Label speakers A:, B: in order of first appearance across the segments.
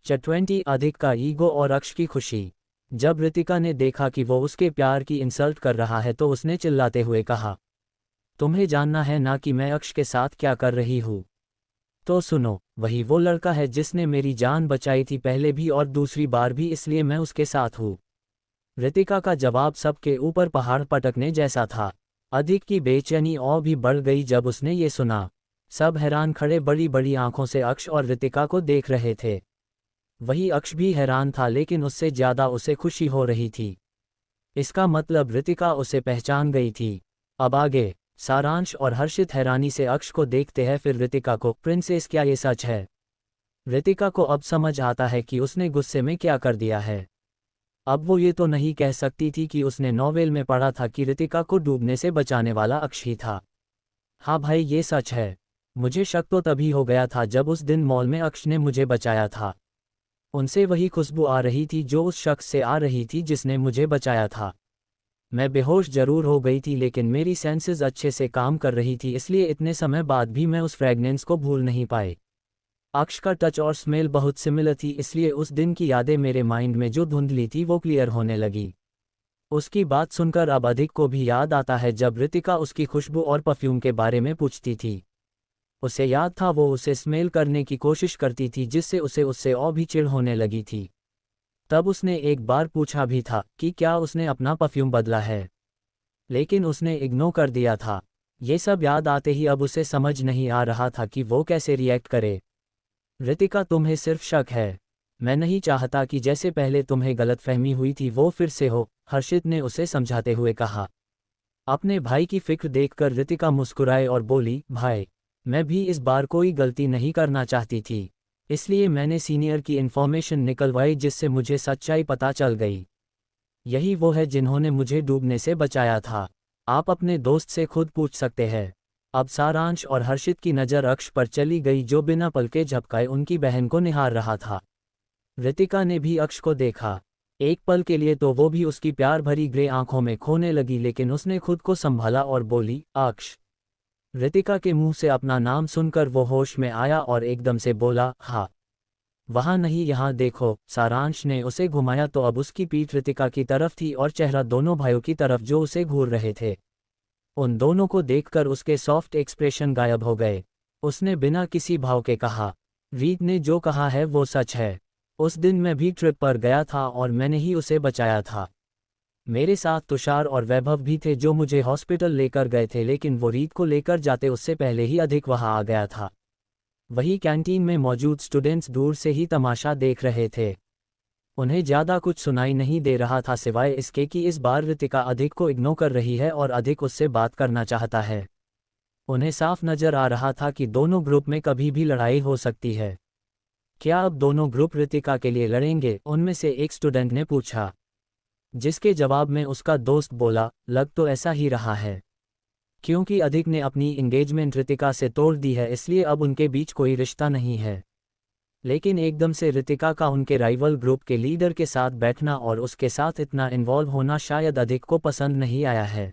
A: 20 अधिक का ईगो और अक्ष की खुशी। जब रितिका ने देखा कि वो उसके प्यार की इंसल्ट कर रहा है तो उसने चिल्लाते हुए कहा, तुम्हें जानना है ना कि मैं अक्ष के साथ क्या कर रही हूँ? तो सुनो, वही वो लड़का है जिसने मेरी जान बचाई थी पहले भी और दूसरी बार भी, इसलिए मैं उसके साथ हूँ। रितिका का जवाब सबके ऊपर पहाड़ पटकने जैसा था। अधिक की बेचैनी और भी बढ़ गई जब उसने ये सुना। सब हैरान खड़े बड़ी बड़ी आंखों से अक्ष और रितिका को देख रहे थे। वही अक्ष भी हैरान था, लेकिन उससे ज्यादा उसे खुशी हो रही थी। इसका मतलब रितिका उसे पहचान गई थी। अब आगे। सारांश और हर्षित हैरानी से अक्ष को देखते हैं, फिर रितिका को। प्रिंसेस, क्या ये सच है? रितिका को अब समझ आता है कि उसने गुस्से में क्या कर दिया है। अब वो ये तो नहीं कह सकती थी कि उसने नॉवेल में पढ़ा था कि रितिका को डूबने से बचाने वाला अक्ष ही था। हाँ भाई, ये सच है। मुझे शक तो तभी हो गया था जब उस दिन मॉल में अक्ष ने मुझे बचाया था। उनसे वही खुशबू आ रही थी जो उस शख्स से आ रही थी जिसने मुझे बचाया था। मैं बेहोश जरूर हो गई थी, लेकिन मेरी सेंसेस अच्छे से काम कर रही थी, इसलिए इतने समय बाद भी मैं उस फ्रेगनेंस को भूल नहीं पाई। अक्ष का टच और स्मेल बहुत सिमिलर थी, इसलिए उस दिन की यादें मेरे माइंड में जो धुंधली थी वो क्लियर होने लगी। उसकी बात सुनकर अब अधिक को भी याद आता है जब रितिका उसकी खुशबू और परफ्यूम के बारे में पूछती थी। उसे याद था वो उसे स्मेल करने की कोशिश करती थी, जिससे उसे उससे और भी चिढ़ होने लगी थी। तब उसने एक बार पूछा भी था कि क्या उसने अपना परफ्यूम बदला है, लेकिन उसने इग्नोर कर दिया था। ये सब याद आते ही अब उसे समझ नहीं आ रहा था कि वो कैसे रिएक्ट करे। रितिका, तुम्हें सिर्फ शक है। मैं नहीं चाहता कि जैसे पहले तुम्हें गलतफहमी हुई थी वो फिर से हो, हर्षित ने उसे समझाते हुए कहा। अपने भाई की फिक्र देखकर रितिका मुस्कुराए और बोली, भाई, मैं भी इस बार कोई गलती नहीं करना चाहती थी, इसलिए मैंने सीनियर की इन्फॉर्मेशन निकलवाई जिससे मुझे सच्चाई पता चल गई। यही वो है जिन्होंने मुझे डूबने से बचाया था। आप अपने दोस्त से खुद पूछ सकते हैं। अब सारांश और हर्षित की नज़र अक्ष पर चली गई जो बिना पलके झपकाए उनकी बहन को निहार रहा था। रितिका ने भी अक्ष को देखा। एक पल के लिए तो वो भी उसकी प्यार भरी ग्रे आंखों में खोने लगी, लेकिन उसने खुद को संभाला और बोली, अक्ष। रितिका के मुंह से अपना नाम सुनकर वो होश में आया और एकदम से बोला, हाँ। वहाँ नहीं, यहाँ देखो। सारांश ने उसे घुमाया तो अब उसकी पीठ रितिका की तरफ थी और चेहरा दोनों भाइयों की तरफ जो उसे घूर रहे थे। उन दोनों को देखकर उसके सॉफ्ट एक्सप्रेशन गायब हो गए। उसने बिना किसी भाव के कहा, रीत ने जो कहा है वो सच है। उस दिन मैं भी ट्रिप पर गया था और मैंने ही उसे बचाया था। मेरे साथ तुषार और वैभव भी थे जो मुझे हॉस्पिटल लेकर गए थे, लेकिन वो रीत को लेकर जाते उससे पहले ही अधिक वहां आ गया था। वही कैंटीन में मौजूद स्टूडेंट्स दूर से ही तमाशा देख रहे थे। उन्हें ज़्यादा कुछ सुनाई नहीं दे रहा था सिवाय इसके कि इस बार रितिका अधिक को इग्नोर कर रही है और अधिक उससे बात करना चाहता है। उन्हें साफ नजर आ रहा था कि दोनों ग्रुप में कभी भी लड़ाई हो सकती है। क्या अब दोनों ग्रुप रितिका के लिए लड़ेंगे? उनमें से एक स्टूडेंट ने पूछा, जिसके जवाब में उसका दोस्त बोला, लग तो ऐसा ही रहा है। क्योंकि अधिक ने अपनी एंगेजमेंट रितिका से तोड़ दी है, इसलिए अब उनके बीच कोई रिश्ता नहीं है। लेकिन एकदम से रितिका का उनके राइवल ग्रुप के लीडर के साथ बैठना और उसके साथ इतना इन्वॉल्व होना शायद अधिक को पसंद नहीं आया है,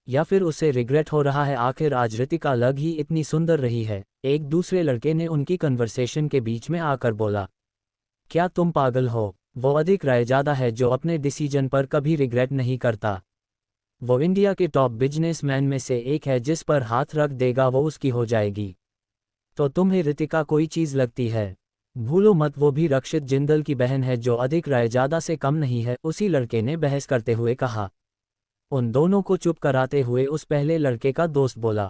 A: या फिर उसे रिग्रेट हो रहा है। आखिर आज रितिका लग ही इतनी सुंदर रही है। एक दूसरे लड़के ने उनकी कन्वर्सेशन के बीच में आकर बोला, क्या तुम पागल हो? वो अधिक रायजादा है जो अपने डिसीजन पर कभी रिग्रेट नहीं करता। वो इंडिया के टॉप बिजनेसमैन में से एक है, जिस पर हाथ रख देगा वो उसकी हो जाएगी। तो तुम्हें रितिका कोई चीज़ लगती है? भूलो मत, वो भी रक्षित जिंदल की बहन है जो अधिक रायजादा से कम नहीं है, उसी लड़के ने बहस करते हुए कहा। उन दोनों को चुप कराते हुए उस पहले लड़के का दोस्त बोला,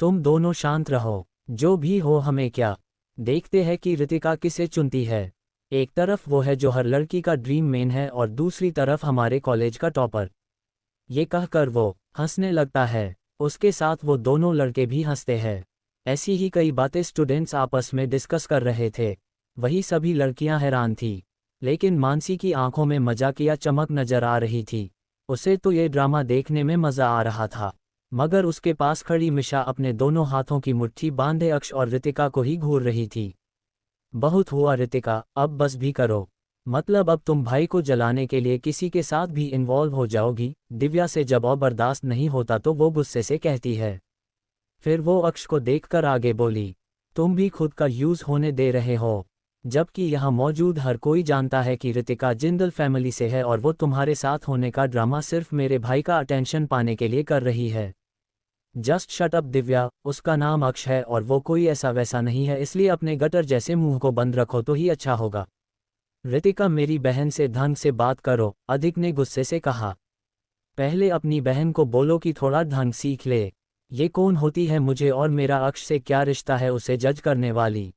A: तुम दोनों शांत रहो, जो भी हो हमें क्या, देखते हैं कि रितिका किसे चुनती है। एक तरफ वो है जो हर लड़की का ड्रीम मेन है और दूसरी तरफ हमारे कॉलेज का टॉपर। ये कहकर वो हंसने लगता है। उसके साथ वो दोनों लड़के भी हंसते हैं। ऐसी ही कई बातें स्टूडेंट्स आपस में डिस्कस कर रहे थे। वही सभी लड़कियां हैरान थी, लेकिन मानसी की आंखों में मजाकिया चमक नजर आ रही थी। उसे तो ये ड्रामा देखने में मजा आ रहा था, मगर उसके पास खड़ी मिशा अपने दोनों हाथों की मुट्ठी बांधे अक्ष और रितिका को ही घूर रही थी। बहुत हुआ रितिका, अब बस भी करो। मतलब अब तुम भाई को जलाने के लिए किसी के साथ भी इन्वॉल्व हो जाओगी? दिव्या से जब और बर्दाश्त नहीं होता तो वो गुस्से से कहती है। फिर वो अक्ष को देखकर आगे बोली, तुम भी खुद का यूज होने दे रहे हो। जबकि यहाँ मौजूद हर कोई जानता है कि रितिका जिंदल फैमिली से है और वो तुम्हारे साथ होने का ड्रामा सिर्फ मेरे भाई का अटेंशन पाने के लिए कर रही है। जस्ट शट अप दिव्या, उसका नाम अक्ष है और वो कोई ऐसा वैसा नहीं है, इसलिए अपने गटर जैसे मुंह को बंद रखो तो ही अच्छा होगा। रितिका, मेरी बहन से ढंग से बात करो, अधिक ने गुस्से से कहा। पहले अपनी बहन को बोलो कि थोड़ा ढंग सीख ले। ये कौन होती है, मुझे और मेरा अक्ष से क्या रिश्ता है उसे जज करने वाली?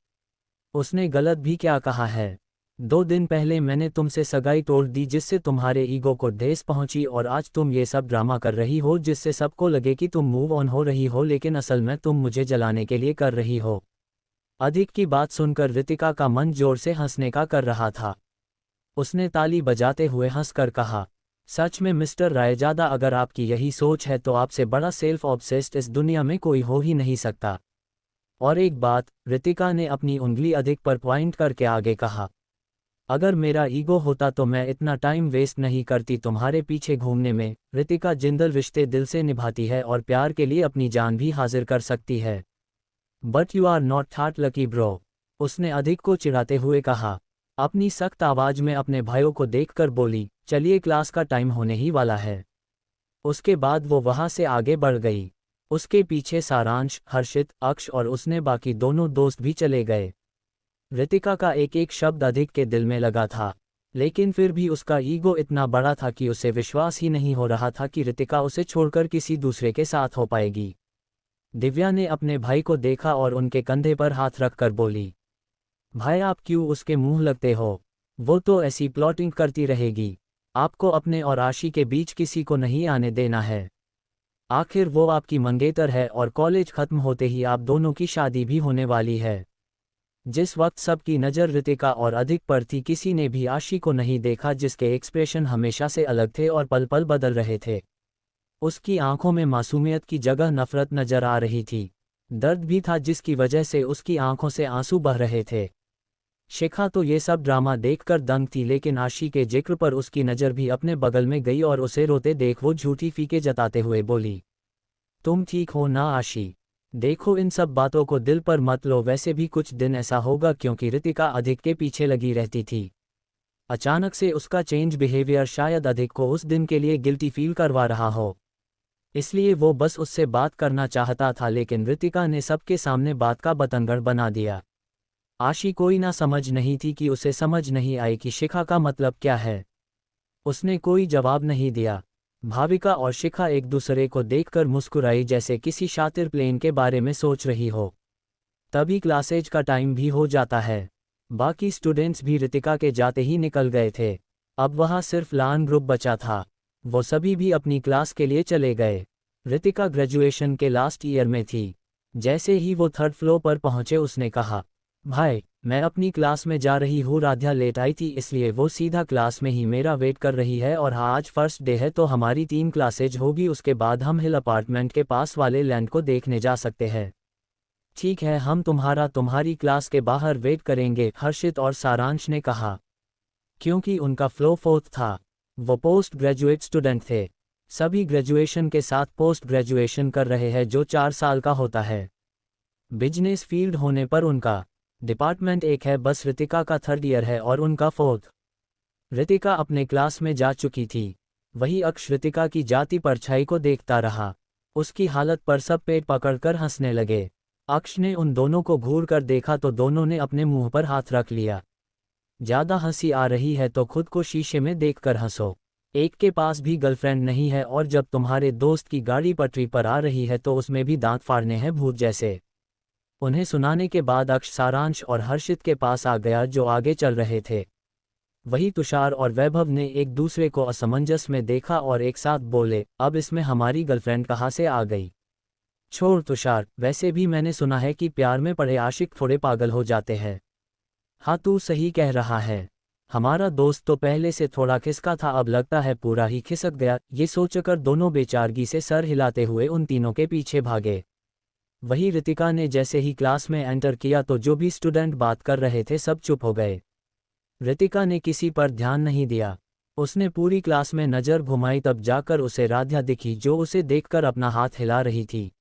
A: उसने गलत भी क्या कहा है? 2 दिन पहले मैंने तुमसे सगाई तोड़ दी जिससे तुम्हारे ईगो को ठेस पहुंची और आज तुम ये सब ड्रामा कर रही हो जिससे सबको लगे कि तुम मूव ऑन हो रही हो, लेकिन असल में तुम मुझे जलाने के लिए कर रही हो। अधिक की बात सुनकर रितिका का मन जोर से हंसने का कर रहा था। उसने ताली बजाते हुए हंसकर कहा, सच में मिस्टर रायजादा, अगर आपकी यही सोच है तो आपसे बड़ा सेल्फ ऑब्सेस्ड इस दुनिया में कोई हो ही नहीं सकता। और एक बात, रितिका ने अपनी उंगली अधिक पर पॉइंट करके आगे कहा, अगर मेरा ईगो होता तो मैं इतना टाइम वेस्ट नहीं करती तुम्हारे पीछे घूमने में। रितिका जिंदल रिश्ते दिल से निभाती है और प्यार के लिए अपनी जान भी हाजिर कर सकती है। But you are not that lucky bro, उसने अधिक को चिढ़ाते हुए कहा। अपनी सख्त आवाज में अपने भाइयों को देखकर बोली, चलिए क्लास का टाइम होने ही वाला है। उसके बाद वो वहां से आगे बढ़ गई। उसके पीछे सारांश, हर्षित, अक्ष और उसने बाकी दोनों दोस्त भी चले गए। रितिका का एक एक शब्द अधिक के दिल में लगा था, लेकिन फिर भी उसका ईगो इतना बड़ा था कि उसे विश्वास ही नहीं हो रहा था कि रितिका उसे छोड़कर किसी दूसरे के साथ हो पाएगी। दिव्या ने अपने भाई को देखा और उनके कंधे पर हाथ रखकर बोली, भाई आप क्यों उसके मुंह लगते हो? वो तो ऐसी प्लॉटिंग करती रहेगी। आपको अपने और आशी के बीच किसी को नहीं आने देना है। आखिर वो आपकी मंगेतर है और कॉलेज खत्म होते ही आप दोनों की शादी भी होने वाली है। जिस वक्त सबकी नज़र रितिका और अधिक पर थी, किसी ने भी आशी को नहीं देखा जिसके एक्सप्रेशन हमेशा से अलग थे और पल पल बदल रहे थे। उसकी आंखों में मासूमियत की जगह नफरत नजर आ रही थी। दर्द भी था जिसकी वजह से उसकी आंखों से आंसू बह रहे थे। शिखा तो ये सब ड्रामा देखकर दंग थी, लेकिन आशी के जिक्र पर उसकी नज़र भी अपने बगल में गई और उसे रोते देख वो झूठी फीके जताते हुए बोली, तुम ठीक हो ना आशी? देखो इन सब बातों को दिल पर मत लो, वैसे भी कुछ दिन ऐसा होगा क्योंकि रितिका अधिक के पीछे लगी रहती थी। अचानक से उसका चेंज बिहेवियर शायद अधिक को उस दिन के लिए गिल्टी फील करवा रहा हो, इसलिए वो बस उससे बात करना चाहता था, लेकिन रितिका ने सबके सामने बात का बतंगड़ बना दिया। आशी कोई ना समझ नहीं थी कि उसे समझ नहीं आई कि शिखा का मतलब क्या है। उसने कोई जवाब नहीं दिया। भाविका और शिखा एक दूसरे को देखकर मुस्कुराई जैसे किसी शातिर प्लेन के बारे में सोच रही हो। तभी क्लासेज का टाइम भी हो जाता है। बाकी स्टूडेंट्स भी रितिका के जाते ही निकल गए थे। अब वहाँ सिर्फ लान ग्रुप बचा था। वो सभी भी अपनी क्लास के लिए चले गए। रितिका ग्रेजुएशन के लास्ट ईयर में थी। जैसे ही वो 3rd फ्लोर पर पहुंचे उसने कहा, भाई मैं अपनी क्लास में जा रही हूँ, राध्या लेट आई थी इसलिए वो सीधा क्लास में ही मेरा वेट कर रही है और हाँ आज फर्स्ट डे है तो हमारी 3 क्लासेज होगी, उसके बाद हम हिल अपार्टमेंट के पास वाले लैंड को देखने जा सकते हैं। ठीक है, हम तुम्हारी क्लास के बाहर वेट करेंगे, हर्षित और सारांश ने कहा। क्योंकि उनका फ्लो 4th था। वो पोस्ट ग्रेजुएट स्टूडेंट थे। सभी ग्रेजुएशन के साथ पोस्ट ग्रेजुएशन कर रहे हैं जो 4 साल का होता है। बिजनेस फील्ड होने पर उनका डिपार्टमेंट एक है, बस रितिका का 3rd ईयर है और उनका 4th। रितिका अपने क्लास में जा चुकी थी। वही अक्ष रितिका की जाती परछाई को देखता रहा। उसकी हालत पर सब पेट पकड़कर हंसने लगे। अक्ष ने उन दोनों को घूर कर देखा तो दोनों ने अपने मुंह पर हाथ रख लिया। ज्यादा हंसी आ रही है तो खुद को शीशे में देखकर हंसो। एक के पास भी गर्लफ्रेंड नहीं है और जब तुम्हारे दोस्त की गाड़ी पटरी पर आ रही है तो उसमें भी दांत फाड़ने हैं भूत जैसे। उन्हें सुनाने के बाद अक्ष सारांश और हर्षित के पास आ गया जो आगे चल रहे थे। वही तुषार और वैभव ने एक दूसरे को असमंजस में देखा और एक साथ बोले, अब इसमें हमारी गर्लफ्रेंड कहाँ से आ गई? छोड़ तुषार, वैसे भी मैंने सुना है कि प्यार में पड़े आशिक थोड़े पागल हो जाते हैं। हाँ तू सही कह रहा है। हमारा दोस्त तो पहले से थोड़ा खिसका था, अब लगता है पूरा ही खिसक गया। ये सोचकर दोनों बेचारगी से सर हिलाते हुए उन तीनों के पीछे भागे। वही रितिका ने जैसे ही क्लास में एंटर किया तो जो भी स्टूडेंट बात कर रहे थे सब चुप हो गए। रितिका ने किसी पर ध्यान नहीं दिया। उसने पूरी क्लास में नज़र घुमाई, तब जाकर उसे राध्या दिखी जो उसे देखकर अपना हाथ हिला रही थी।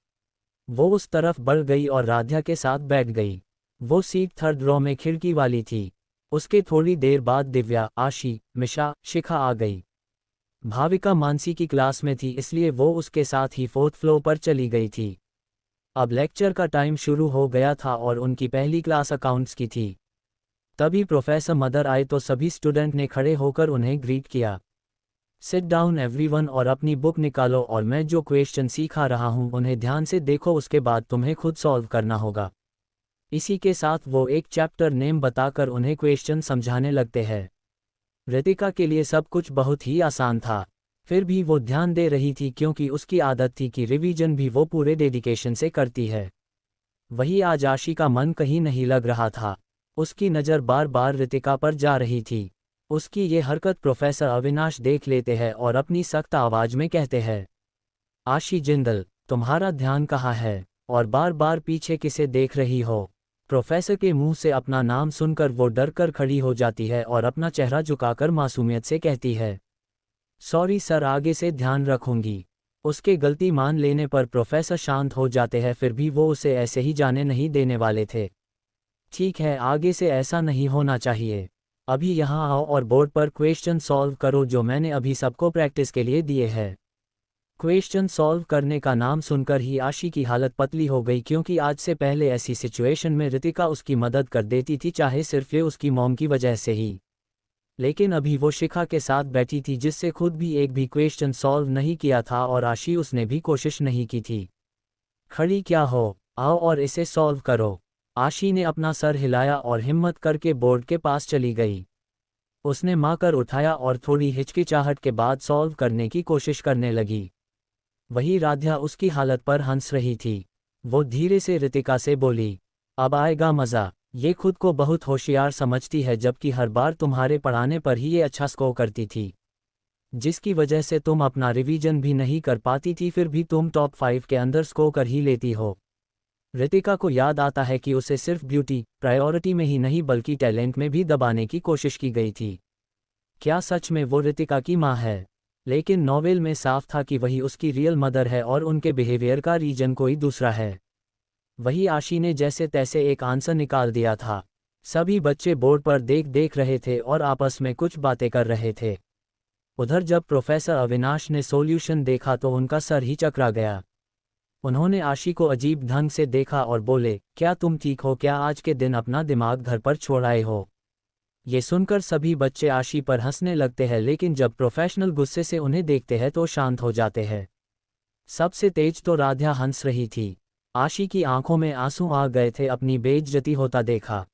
A: वो उस तरफ बढ़ गई और राध्या के साथ बैठ गई। वो सीट 3rd रो में खिड़की वाली थी। उसके थोड़ी देर बाद दिव्या, आशी, मिशा, शिखा आ गई। भाविका मानसी की क्लास में थी इसलिए वो उसके साथ ही फोर्थ फ्लोर पर चली गई थी। अब लेक्चर का टाइम शुरू हो गया था और उनकी पहली क्लास अकाउंट्स की थी। तभी प्रोफेसर मदर आए तो सभी स्टूडेंट ने खड़े होकर उन्हें ग्रीट किया। सिट डाउन एवरीवन और अपनी बुक निकालो और मैं जो क्वेश्चन सिखा रहा हूँ उन्हें ध्यान से देखो, उसके बाद तुम्हें खुद सॉल्व करना होगा। इसी के साथ वो एक चैप्टर नेम बताकर उन्हें क्वेश्चन समझाने लगते हैं। रितिका के लिए सब कुछ बहुत ही आसान था, फिर भी वो ध्यान दे रही थी क्योंकि उसकी आदत थी कि रिवीजन भी वो पूरे डेडिकेशन से करती है। वही आज आशी का मन कहीं नहीं लग रहा था। उसकी नज़र बार बार रितिका पर जा रही थी। उसकी ये हरकत प्रोफेसर अविनाश देख लेते हैं और अपनी सख्त आवाज में कहते हैं, आशी जिंदल, तुम्हारा ध्यान कहाँ है और बार बार पीछे किसे देख रही हो। प्रोफेसर के मुंह से अपना नाम सुनकर वो डर कर खड़ी हो जाती है और अपना चेहरा झुकाकर मासूमियत से कहती है, सॉरी सर, आगे से ध्यान रखूंगी। उसके गलती मान लेने पर प्रोफेसर शांत हो जाते हैं, फिर भी वो उसे ऐसे ही जाने नहीं देने वाले थे। ठीक है, आगे से ऐसा नहीं होना चाहिए। अभी यहाँ आओ और बोर्ड पर क्वेश्चन सॉल्व करो जो मैंने अभी सबको प्रैक्टिस के लिए दिए हैं। क्वेश्चन सॉल्व करने का नाम सुनकर ही आशी की हालत पतली हो गई क्योंकि आज से पहले ऐसी सिचुएशन में रितिका उसकी मदद कर देती थी, चाहे सिर्फ ये उसकी मॉम की वजह से ही। लेकिन अभी वो शिखा के साथ बैठी थी जिससे खुद भी एक भी क्वेश्चन सॉल्व नहीं किया था और आशी उसने भी कोशिश नहीं की थी। खड़ी क्या हो, आओ और इसे सॉल्व करो। आशी ने अपना सर हिलाया और हिम्मत करके बोर्ड के पास चली गई। उसने माकर उठाया और थोड़ी हिचकिचाहट के बाद सॉल्व करने की कोशिश करने लगी। वही राध्या उसकी हालत पर हंस रही थी। वो धीरे से रितिका से बोली, अब आएगा मज़ा। ये खुद को बहुत होशियार समझती है जबकि हर बार तुम्हारे पढ़ाने पर ही ये अच्छा स्कोर करती थी, जिसकी वजह से तुम अपना रिवीजन भी नहीं कर पाती थी, फिर भी तुम टॉप 5 के अंदर स्कोर कर ही लेती हो। रितिका को याद आता है कि उसे सिर्फ ब्यूटी प्रायोरिटी में ही नहीं बल्कि टैलेंट में भी दबाने की कोशिश की गई थी। क्या सच में वो रितिका की माँ है? लेकिन नॉवेल में साफ था कि वही उसकी रियल मदर है और उनके बिहेवियर का रीजन कोई दूसरा है। वही आशी ने जैसे तैसे एक आंसर निकाल दिया था। सभी बच्चे बोर्ड पर देख रहे थे और आपस में कुछ बातें कर रहे थे। उधर जब प्रोफेसर अविनाश ने सॉल्यूशन देखा तो उनका सर ही चकरा गया। उन्होंने आशी को अजीब ढंग से देखा और बोले, क्या तुम ठीक हो? क्या आज के दिन अपना दिमाग घर पर छोड़ आए हो? ये सुनकर सभी बच्चे आशी पर हंसने लगते हैं, लेकिन जब प्रोफेशनल गुस्से से उन्हें देखते हैं तो शांत हो जाते हैं। सबसे तेज तो राध्या हंस रही थी। आशी की आंखों में आंसू आ गए थे अपनी बेइज्जती होता देखा।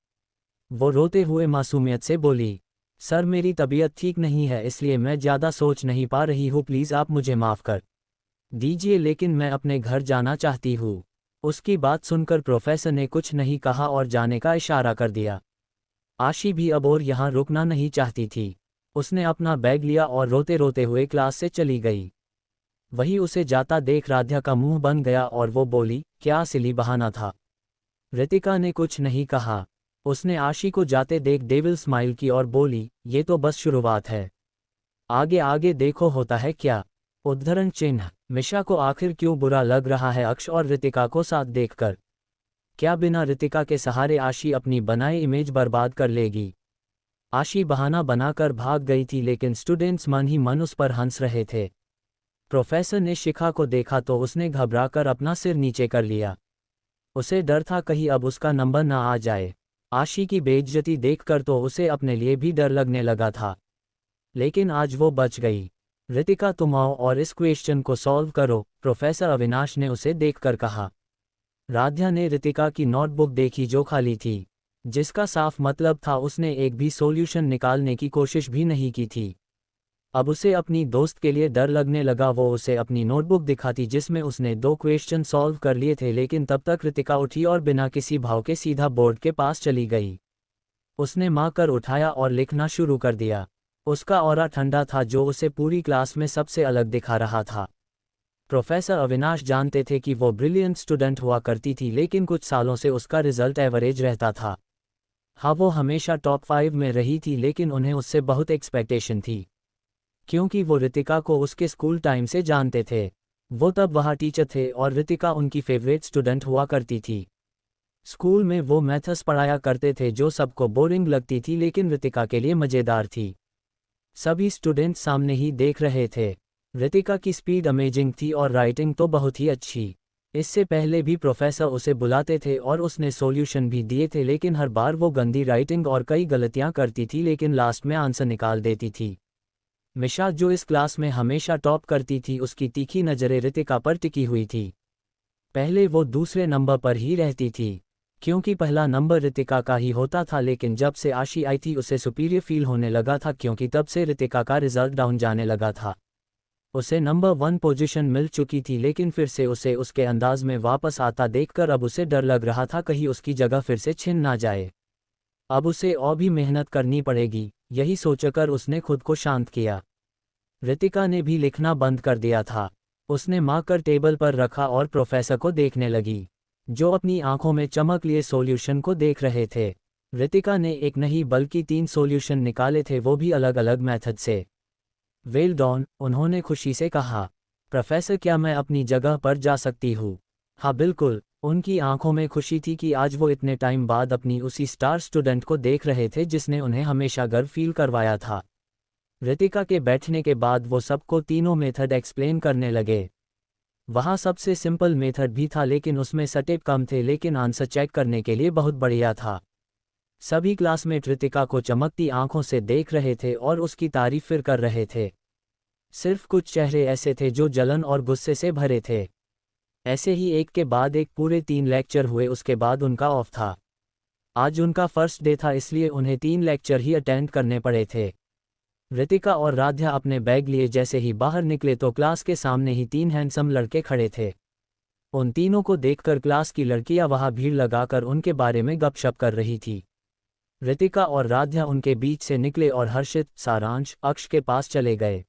A: वो रोते हुए मासूमियत से बोली, सर मेरी तबीयत ठीक नहीं है इसलिए मैं ज़्यादा सोच नहीं पा रही हूँ, प्लीज़ आप मुझे माफ़ कर दीजिए, लेकिन मैं अपने घर जाना चाहती हूँ। उसकी बात सुनकर प्रोफेसर ने कुछ नहीं कहा और जाने का इशारा कर दिया। आशी भी अब और यहाँ रुकना नहीं चाहती थी। उसने अपना बैग लिया और रोते रोते हुए क्लास से चली गई। वही उसे जाता देख राध्या का मुंह बन गया और वो बोली, क्या सिली बहाना था। रितिका ने कुछ नहीं कहा। उसने आशी को जाते देख डेविल स्माइल की और बोली, ये तो बस शुरुआत है, आगे आगे देखो होता है क्या। उद्धरण चिन्ह। मिशा को आखिर क्यों बुरा लग रहा है अक्ष और रितिका को साथ देखकर? क्या बिना रितिका के सहारे आशी अपनी बनाई इमेज बर्बाद कर लेगी? आशी बहाना बनाकर भाग गई थी लेकिन स्टूडेंट्स मन ही मन उस पर हंस रहे थे। प्रोफेसर ने शिखा को देखा तो उसने घबराकर अपना सिर नीचे कर लिया। उसे डर था कहीं अब उसका नंबर ना आ जाए। आशी की बेइज्जती देखकर तो उसे अपने लिए भी डर लगने लगा था, लेकिन आज वो बच गई। रितिका तुम आओ और इस क्वेश्चन को सॉल्व करो, प्रोफेसर अविनाश ने उसे देखकर कहा। राध्या ने रितिका की नोटबुक देखी जो खाली थी, जिसका साफ मतलब था उसने एक भी सॉल्यूशन निकालने की कोशिश भी नहीं की थी। अब उसे अपनी दोस्त के लिए डर लगने लगा। वो उसे अपनी नोटबुक दिखाती जिसमें उसने 2 क्वेश्चन सॉल्व कर लिए थे, लेकिन तब तक रितिका उठी और बिना किसी भाव के सीधा बोर्ड के पास चली गई। उसने माँ कर उठाया और लिखना शुरू कर दिया। उसका ऑरा ठंडा था जो उसे पूरी क्लास में सबसे अलग दिखा रहा था। प्रोफेसर अविनाश जानते थे कि वो ब्रिलियंट स्टूडेंट हुआ करती थी, लेकिन कुछ सालों से उसका रिजल्ट एवरेज रहता था। हाँ, वो हमेशा टॉप 5 में रही थी, लेकिन उन्हें उससे बहुत एक्सपेक्टेशन थी, क्योंकि वो रितिका को उसके स्कूल टाइम से जानते थे। वो तब वहाँ टीचर थे और रितिका उनकी फेवरेट स्टूडेंट हुआ करती थी। स्कूल में वो मैथ्स पढ़ाया करते थे जो सबको बोरिंग लगती थी लेकिन रितिका के लिए मज़ेदार थी। सभी स्टूडेंट सामने ही देख रहे थे। रितिका की स्पीड अमेजिंग थी और राइटिंग तो बहुत ही अच्छी। इससे पहले भी प्रोफेसर उसे बुलाते थे और उसने सॉल्यूशन भी दिए थे लेकिन हर बार वो गंदी राइटिंग और कई गलतियां करती थी लेकिन लास्ट में आंसर निकाल देती थी। मिशा जो इस क्लास में हमेशा टॉप करती थी उसकी तीखी नज़रें रितिका पर टिकी हुई थी। पहले वो दूसरे नंबर पर ही रहती थी क्योंकि पहला नंबर रितिका का ही होता था लेकिन जब से आशी आई थी उसे सुपीरियर फील होने लगा था क्योंकि तब से रितिका का रिजल्ट डाउन जाने लगा था। उसे नंबर 1 पोजीशन मिल चुकी थी लेकिन फिर से उसे उसके अंदाज में वापस आता देखकर अब उसे डर लग रहा था कहीं उसकी जगह फिर से छिन ना जाए। अब उसे और भी मेहनत करनी पड़ेगी, यही सोचकर उसने खुद को शांत किया। रितिका ने भी लिखना बंद कर दिया था। उसने मार्कर टेबल पर रखा और प्रोफेसर को देखने लगी, जो अपनी आंखों में चमक लिए सॉल्यूशन को देख रहे थे। रितिका ने एक नहीं बल्कि 3 सॉल्यूशन निकाले थे, वो भी अलग अलग मेथड से। वेल डॉन, उन्होंने खुशी से कहा। प्रोफेसर क्या मैं अपनी जगह पर जा सकती हूँ? हाँ बिल्कुल। उनकी आंखों में खुशी थी कि आज वो इतने टाइम बाद अपनी उसी स्टार स्टूडेंट को देख रहे थे जिसने उन्हें हमेशा गर्व फील करवाया था। रितिका के बैठने के बाद वो सबको तीनों मेथड एक्सप्लेन करने लगे। वहाँ सबसे सिंपल मेथड भी था लेकिन उसमें स्टेप कम थे लेकिन आंसर चेक करने के लिए बहुत बढ़िया था। सभी क्लासमेट रितिका को चमकती आंखों से देख रहे थे और उसकी तारीफ फिर कर रहे थे। सिर्फ कुछ चेहरे ऐसे थे जो जलन और गुस्से से भरे थे। ऐसे ही एक के बाद एक पूरे 3 लेक्चर हुए, उसके बाद उनका ऑफ था। आज उनका फर्स्ट डे था इसलिए उन्हें 3 लेक्चर ही अटेंड करने पड़े थे। रितिका और राध्या अपने बैग लिए जैसे ही बाहर निकले तो क्लास के सामने ही 3 हैंडसम लड़के खड़े थे। उन तीनों को देखकर क्लास की लड़कियां वहां भीड़ लगाकर उनके बारे में गपशप कर रही थी। रितिका और राध्या उनके बीच से निकले और हर्षित, सारांश, अक्ष के पास चले गए।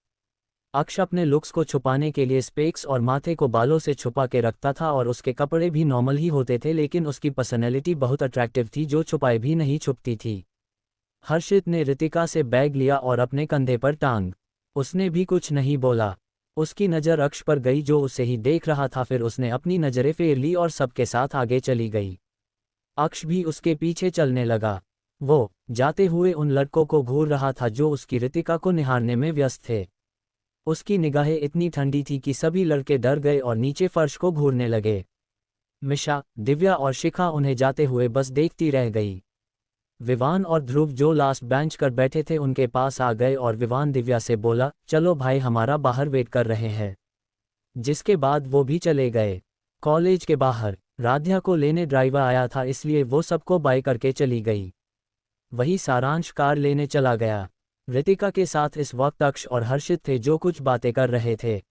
A: अक्ष अपने लुक्स को छुपाने के लिए स्पेक्स और माथे को बालों से छुपा के रखता था और उसके कपड़े भी नॉर्मल ही होते थे लेकिन उसकी पर्सनैलिटी बहुत अट्रैक्टिव थी जो छुपाए भी नहीं छुपती थी। हर्षित ने रितिका से बैग लिया और अपने कंधे पर टांग। उसने भी कुछ नहीं बोला। उसकी नज़र अक्ष पर गई जो उसे ही देख रहा था, फिर उसने अपनी नज़रें फेर ली और सबके साथ आगे चली गई। अक्ष भी उसके पीछे चलने लगा। वो जाते हुए उन लड़कों को घूर रहा था जो उसकी रितिका को निहारने में व्यस्त थे। उसकी निगाहें इतनी ठंडी थी कि सभी लड़के डर गए और नीचे फर्श को घूरने लगे। मिशा, दिव्या और शिखा उन्हें जाते हुए बस देखती रह गई। विवान और ध्रुव जो लास्ट बेंच कर बैठे थे उनके पास आ गए और विवान दिव्या से बोला, चलो भाई हमारा बाहर वेट कर रहे हैं। जिसके बाद वो भी चले गए। कॉलेज के बाहर राध्या को लेने ड्राइवर आया था इसलिए वो सबको बाय करके चली गई। वही सारांश कार लेने चला गया। रितिका के साथ इस वक्त अक्ष और हर्षित थे जो कुछ बातें कर रहे थे।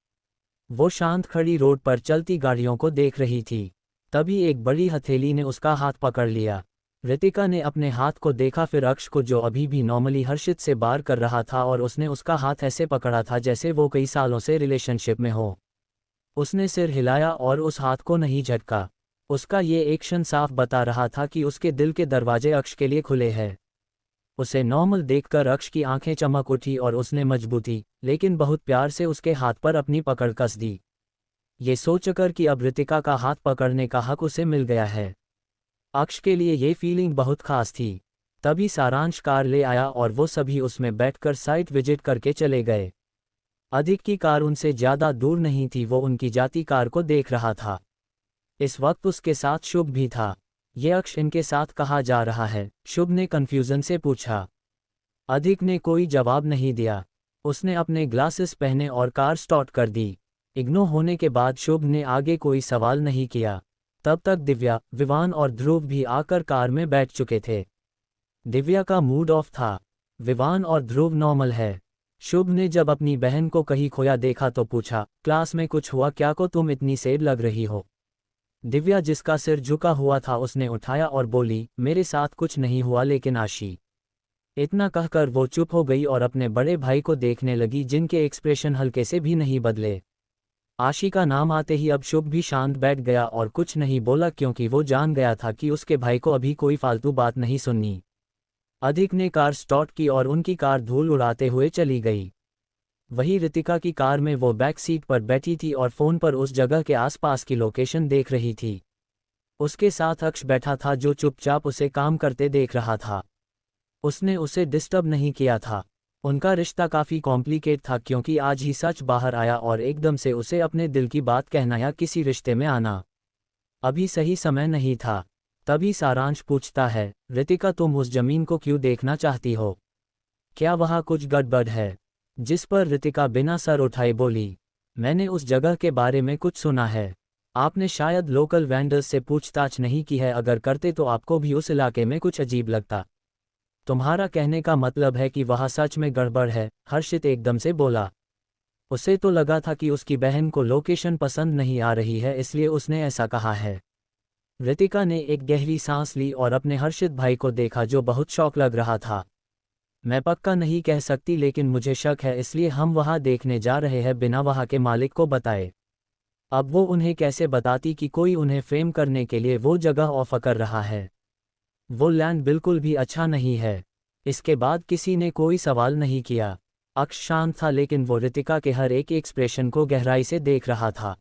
A: वो शांत खड़ी रोड पर चलती गाड़ियों को देख रही थी। तभी एक बड़ी हथेली ने उसका हाथ पकड़ लिया। रितिका ने अपने हाथ को देखा, फिर अक्ष को जो अभी भी नॉर्मली हर्षित से बार कर रहा था और उसने उसका हाथ ऐसे पकड़ा था जैसे वो कई सालों से रिलेशनशिप में हो। उसने सिर हिलाया और उस हाथ को नहीं झटका। उसका ये एक्शन साफ बता रहा था कि उसके दिल के दरवाजे अक्ष के लिए खुले हैं। उसे नॉर्मल देखकर अक्ष की आंखें चमक उठी और उसने मजबूती लेकिन बहुत प्यार से उसके हाथ पर अपनी पकड़ कस दी, ये सोचकर कि अब रितिका का हाथ पकड़ने का हक उसे मिल गया है। अक्ष के लिए ये फीलिंग बहुत खास थी। तभी सारांश कार ले आया और वो सभी उसमें बैठकर साइट विजिट करके चले गए। अधिक की कार उनसे ज़्यादा दूर नहीं थी, वो उनकी जाती कार को देख रहा था। इस वक्त उसके साथ शुभ भी था। ये अक्ष इनके साथ कहाँ जा रहा है? शुभ ने कन्फ्यूजन से पूछा। अधिक ने कोई जवाब नहीं दिया। उसने अपने ग्लासेस पहने और कार स्टार्ट कर दी। इग्नोर होने के बाद शुभ ने आगे कोई सवाल नहीं किया। तब तक दिव्या, विवान और ध्रुव भी आकर कार में बैठ चुके थे। दिव्या का मूड ऑफ था। विवान और ध्रुव नॉर्मल है। शुभ ने जब अपनी बहन को कहीं खोया देखा तो पूछा, क्लास में कुछ हुआ क्या को तुम इतनी सैड लग रही हो? दिव्या जिसका सिर झुका हुआ था उसने उठाया और बोली, मेरे साथ कुछ नहीं हुआ लेकिन आशी। इतना कहकर वो चुप हो गई और अपने बड़े भाई को देखने लगी जिनके एक्सप्रेशन हल्के से भी नहीं बदले। आशी का नाम आते ही अब शुभ भी शांत बैठ गया और कुछ नहीं बोला क्योंकि वो जान गया था कि उसके भाई को अभी कोई फालतू बात नहीं सुननी। अधिक ने कार स्टार्ट की और उनकी कार धूल उड़ाते हुए चली गई। वही रितिका की कार में वो बैक सीट पर बैठी थी और फ़ोन पर उस जगह के आसपास की लोकेशन देख रही थी। उसके साथ अक्ष बैठा था जो चुपचाप उसे काम करते देख रहा था। उसने उसे डिस्टर्ब नहीं किया था। उनका रिश्ता काफ़ी कॉम्प्लिकेट था क्योंकि आज ही सच बाहर आया और एकदम से उसे अपने दिल की बात कहना या किसी रिश्ते में आना अभी सही समय नहीं था। तभी सारांश पूछता है, रितिका तुम उस जमीन को क्यों देखना चाहती हो? क्या वहाँ कुछ गड़बड़ है? जिस पर रितिका बिना सर उठाए बोली, मैंने उस जगह के बारे में कुछ सुना है। आपने शायद लोकल वेंडर्स से पूछताछ नहीं की है, अगर करते तो आपको भी उस इलाके में कुछ अजीब लगता। तुम्हारा कहने का मतलब है कि वहाँ सच में गड़बड़ है? हर्षित एकदम से बोला। उसे तो लगा था कि उसकी बहन को लोकेशन पसंद नहीं आ रही है, इसलिए उसने ऐसा कहा है। रितिका ने एक गहरी सांस ली और अपने हर्षित भाई को देखा जो बहुत शौक लग रहा था। मैं पक्का नहीं कह सकती लेकिन मुझे शक है, इसलिए हम वहाँ देखने जा रहे हैं बिना वहाँ के मालिक को बताए। अब वो उन्हें कैसे बताती कि कोई उन्हें फ्रेम करने के लिए वो जगह ऑफर कर रहा है? वो लैंड बिल्कुल भी अच्छा नहीं है। इसके बाद किसी ने कोई सवाल नहीं किया। अक्ष शांत था लेकिन वो रितिका के हर एक एक्सप्रेशन को गहराई से देख रहा था।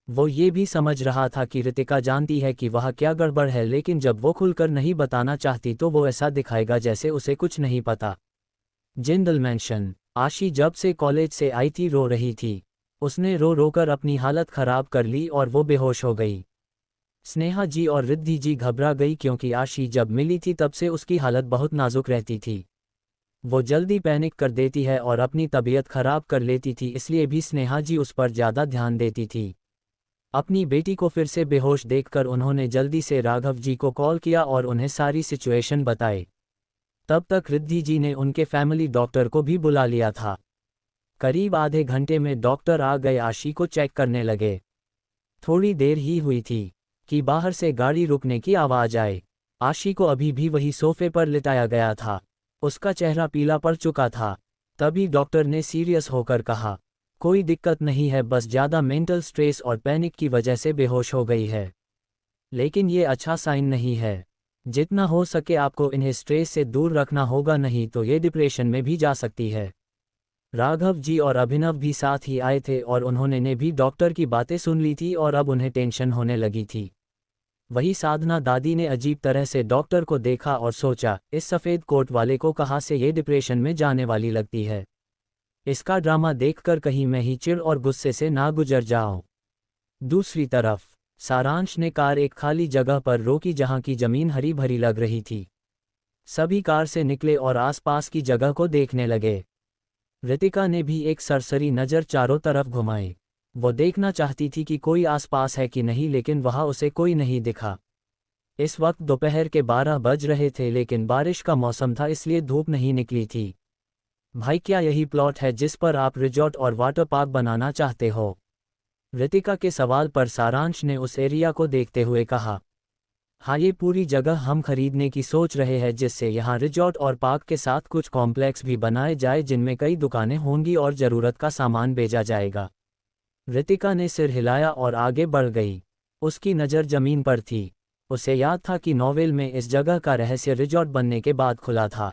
A: वो ये भी समझ रहा था कि रितिका जानती है कि वह क्या गड़बड़ है, लेकिन जब वो खुलकर नहीं बताना चाहती तो वो ऐसा दिखाएगा जैसे उसे कुछ नहीं पता। जिंदल मैंशन। आशी जब से कॉलेज से आई थी रो रही थी। उसने रो रोकर अपनी हालत खराब कर ली और वो बेहोश हो गई। स्नेहा जी और रिद्धि जी घबरा गई क्योंकि आशी जब मिली थी तब से उसकी हालत बहुत नाजुक रहती थी। वो जल्दी पैनिक कर देती है और अपनी तबीयत खराब कर लेती थी, इसलिए भी स्नेहा जी उस पर ज़्यादा ध्यान देती थी। अपनी बेटी को फिर से बेहोश देखकर उन्होंने जल्दी से राघव जी को कॉल किया और उन्हें सारी सिचुएशन बताई। तब तक रिद्धि जी ने उनके फैमिली डॉक्टर को भी बुला लिया था। करीब आधे घंटे में डॉक्टर आ गए, आशी को चेक करने लगे। थोड़ी देर ही हुई थी कि बाहर से गाड़ी रुकने की आवाज़ आई। आशी को अभी भी वही सोफे पर लिटाया गया था। उसका चेहरा पीला पड़ चुका था। तभी डॉक्टर ने सीरियस होकर कहा, कोई दिक्कत नहीं है, बस ज़्यादा मेंटल स्ट्रेस और पैनिक की वजह से बेहोश हो गई है। लेकिन ये अच्छा साइन नहीं है। जितना हो सके आपको इन्हें स्ट्रेस से दूर रखना होगा, नहीं तो ये डिप्रेशन में भी जा सकती है। राघव जी और अभिनव भी साथ ही आए थे और उन्होंने भी डॉक्टर की बातें सुन ली थी और अब उन्हें टेंशन होने लगी थी। वही साधना दादी ने अजीब तरह से डॉक्टर को देखा और सोचा, इस सफ़ेद कोट वाले को कहाँ से ये डिप्रेशन में जाने वाली लगती है। इसका ड्रामा देखकर कहीं मैं ही चिढ़ और गुस्से से ना गुजर जाऊं। दूसरी तरफ सारांश ने कार एक खाली जगह पर रोकी जहां की जमीन हरी भरी लग रही थी। सभी कार से निकले और आसपास की जगह को देखने लगे। रितिका ने भी एक सरसरी नज़र चारों तरफ घुमाई। वो देखना चाहती थी कि कोई आसपास है कि नहीं, लेकिन वहां उसे कोई नहीं दिखा। इस वक्त दोपहर के 12 बज रहे थे लेकिन बारिश का मौसम था, इसलिए धूप नहीं निकली थी। भाई क्या यही प्लॉट है जिस पर आप रिजॉर्ट और वाटर पार्क बनाना चाहते हो? रितिका के सवाल पर सारांश ने उस एरिया को देखते हुए कहा, हाँ ये पूरी जगह हम खरीदने की सोच रहे हैं, जिससे यहाँ रिजॉर्ट और पार्क के साथ कुछ कॉम्प्लेक्स भी बनाए जाए जिनमें कई दुकानें होंगी और ज़रूरत का सामान बेचा जाएगा। रितिका ने सिर हिलाया और आगे बढ़ गई। उसकी नज़र जमीन पर थी। उसे याद था कि नॉवेल में इस जगह का रहस्य रिजॉर्ट बनने के बाद खुला था।